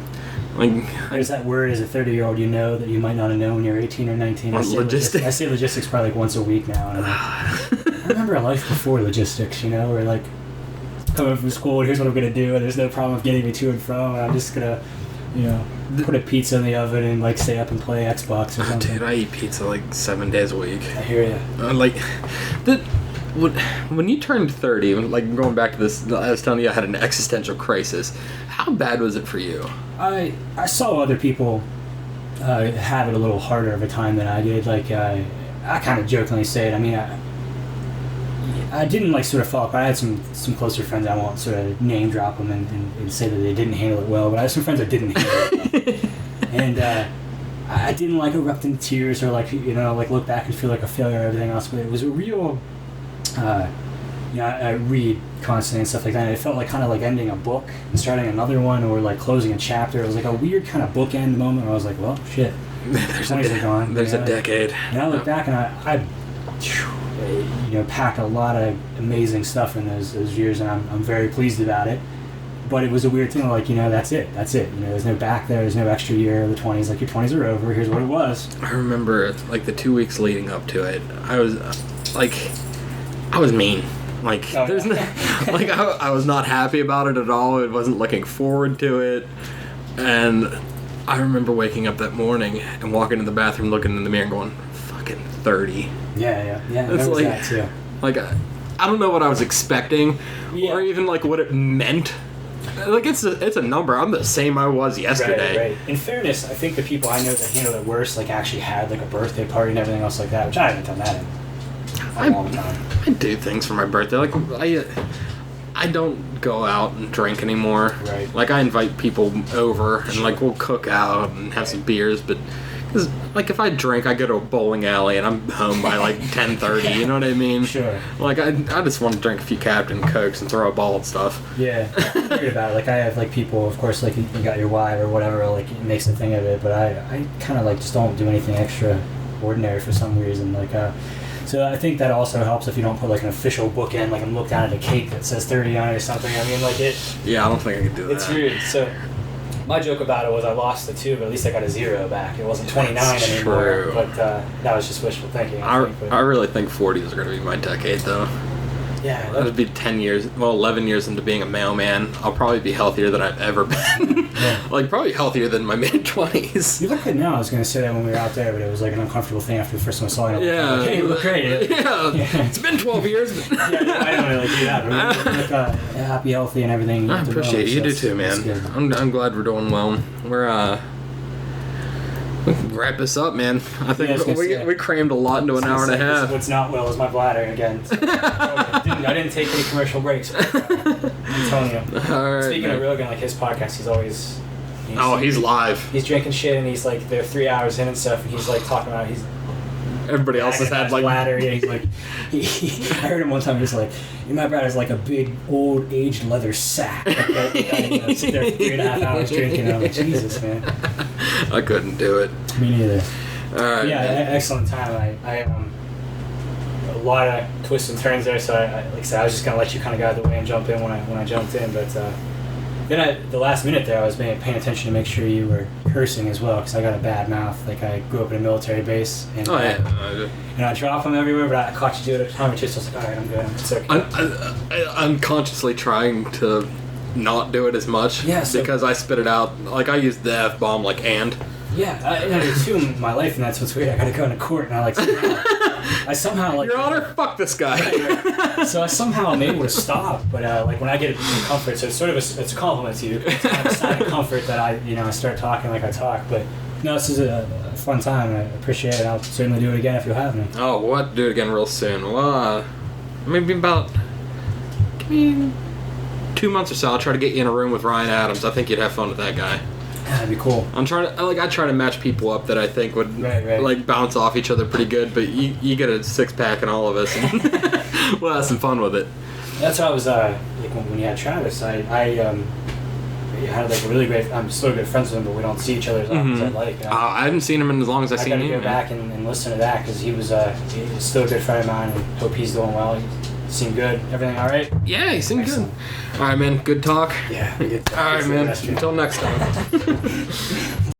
Like,
there's that word as a 30-year-old that you might not have known when you're 18 or 19.
Logistics.
I say logistics probably like once a week now. And I remember a life before logistics, where, like, coming from school, and here's what I'm going to do, and there's no problem with getting me to and from, and I'm just going to, put a pizza in the oven and like stay up and play Xbox or something.
Dude, I eat pizza like 7 days a week.
I hear you.
When you turned 30, like going back to this, I was telling you I had an existential crisis. How bad was it for you?
I saw other people have it a little harder of a time than I did. Like I kind of jokingly say it. I mean, I didn't like sort of fall apart. I had some closer friends. I won't sort of name drop them and say that they didn't handle it well, but I had some friends that didn't handle it well. And I didn't like erupt into tears or like, you know, like look back and feel like a failure or everything else, but it was a real, you know, I read constantly and stuff like that, and it felt like kind of like ending a book and starting another one, or like closing a chapter. It was like a weird kind of bookend moment where I was like, well, shit,
There's
a
decade.
And I look back and I you know, packed a lot of amazing stuff in those years, and I'm very pleased about it. But it was a weird thing, like, you know, that's it. You know, there's no back there, there's no extra year of the 20s. Like, your 20s are over, here's what it was.
I remember, like, the 2 weeks leading up to it, I was mean. Like, there's no, like, I was not happy about it at all. I wasn't looking forward to it. And I remember waking up that morning and walking in the bathroom, looking in the mirror and going, fucking 30.
Yeah.
It's like, that too. Like, I don't know what I was expecting, or even like what it meant. Like, it's a number. I'm the same I was yesterday.
Right. In fairness, I think the people I know that handle it worse, like, actually had like a birthday party and everything else like that, which I haven't done that in a long time.
I do things for my birthday. Like, I don't go out and drink anymore.
Right.
Like, I invite people over and like we'll cook out and have some beers, but. Cause, like, if I drink, I go to a bowling alley and I'm home by like 10:30. You know what I mean?
Sure.
Like, I just want to drink a few Captain Cokes and throw a ball and stuff.
Yeah, I figured about it. Like, I have like people, of course, like you got your wife or whatever, like it makes a thing of it. But I kind of like just don't do anything extraordinary for some reason. Like, so I think that also helps if you don't put like an official bookend, like I'm looking down at a cake that says 30 on it or something. I mean, like it.
Yeah, I don't think I could do that.
It's weird. So. My joke about it was I lost the 2, but at least I got a 0 back. It wasn't 29 anymore.
True.
But that was just wishful thinking.
I really think 40s are going to be my decade, though.
Yeah.
That'd be 11 years into being a mailman. I'll probably be healthier than I've ever been.
Yeah.
Like, probably healthier than my mid-20s.
You look good now. I was going to say that when we were out there, but it was like an uncomfortable thing after the first time I saw you.
Yeah.
Like, hey, you look great.
Yeah. It's been 12 years.
Yeah, I don't really do that. But we look happy, healthy, and everything.
I appreciate it. You do too, man. I'm glad we're doing well. We can wrap this up, man. I think we crammed a lot into an hour and a half.
What's not well is my bladder again. So I didn't take any commercial breaks. But, I'm telling you.
All right,
Speaking of Rogan, like his podcast, he's always.
He's live.
He's drinking shit, and he's like, they're 3 hours in and stuff, and he's like talking about
Everybody else has had like
bladder. Yeah, he's like, I heard him one time. He's like, my bladder's like a big old aged leather sack. Like, sit there for 3.5 hours drinking. And I'm like, Jesus, man.
I couldn't do it.
Me neither.
All right.
Yeah, excellent time. I a lot of twists and turns there. So like I said, I was just gonna let you kind of go out of the way and jump in when I jumped in, but. Then the last minute there, I was paying attention to make sure you were cursing as well, because I got a bad mouth. Like, I grew up in a military base, and and I drop them everywhere, but I caught you do it at a time or two, so I was like, all right, I'm good. It's okay.
I'm consciously trying to not do it as much, because I spit it out. Like, I use the F-bomb, like, and.
Yeah, I do too in my life, and that's what's weird. I gotta go into court, and I somehow like.
Your Honor, fuck this guy.
Right. So I somehow am able to stop, but like when I get comfort, so it's sort of it's a compliment to you. It's kind of a sign of comfort that I start talking like I talk. But no, this is a fun time. I appreciate it. I'll certainly do it again if you'll have me.
Oh, we'll have to do it again real soon. Well, maybe about give me 2 months or so. I'll try to get you in a room with Ryan Adams. I think you'd have fun with that guy.
That'd be cool.
I try to match people up that I think would
right.
like bounce off each other pretty good, but you get a 6-pack in all of us, and we'll have some fun with it.
That's what I was like when you had Travis. I had like a really great. I'm still good friends with him, but we don't see each other as often as I'd like.
I haven't seen him in as long as I've seen you.
I gotta go back and listen to that, because he was still a good friend of mine, and hope he's doing well. He seemed good. Everything all right?
Yeah, he seemed
Excellent.
Good. All right, man. Good talk.
Yeah.
All right, man. Until next time.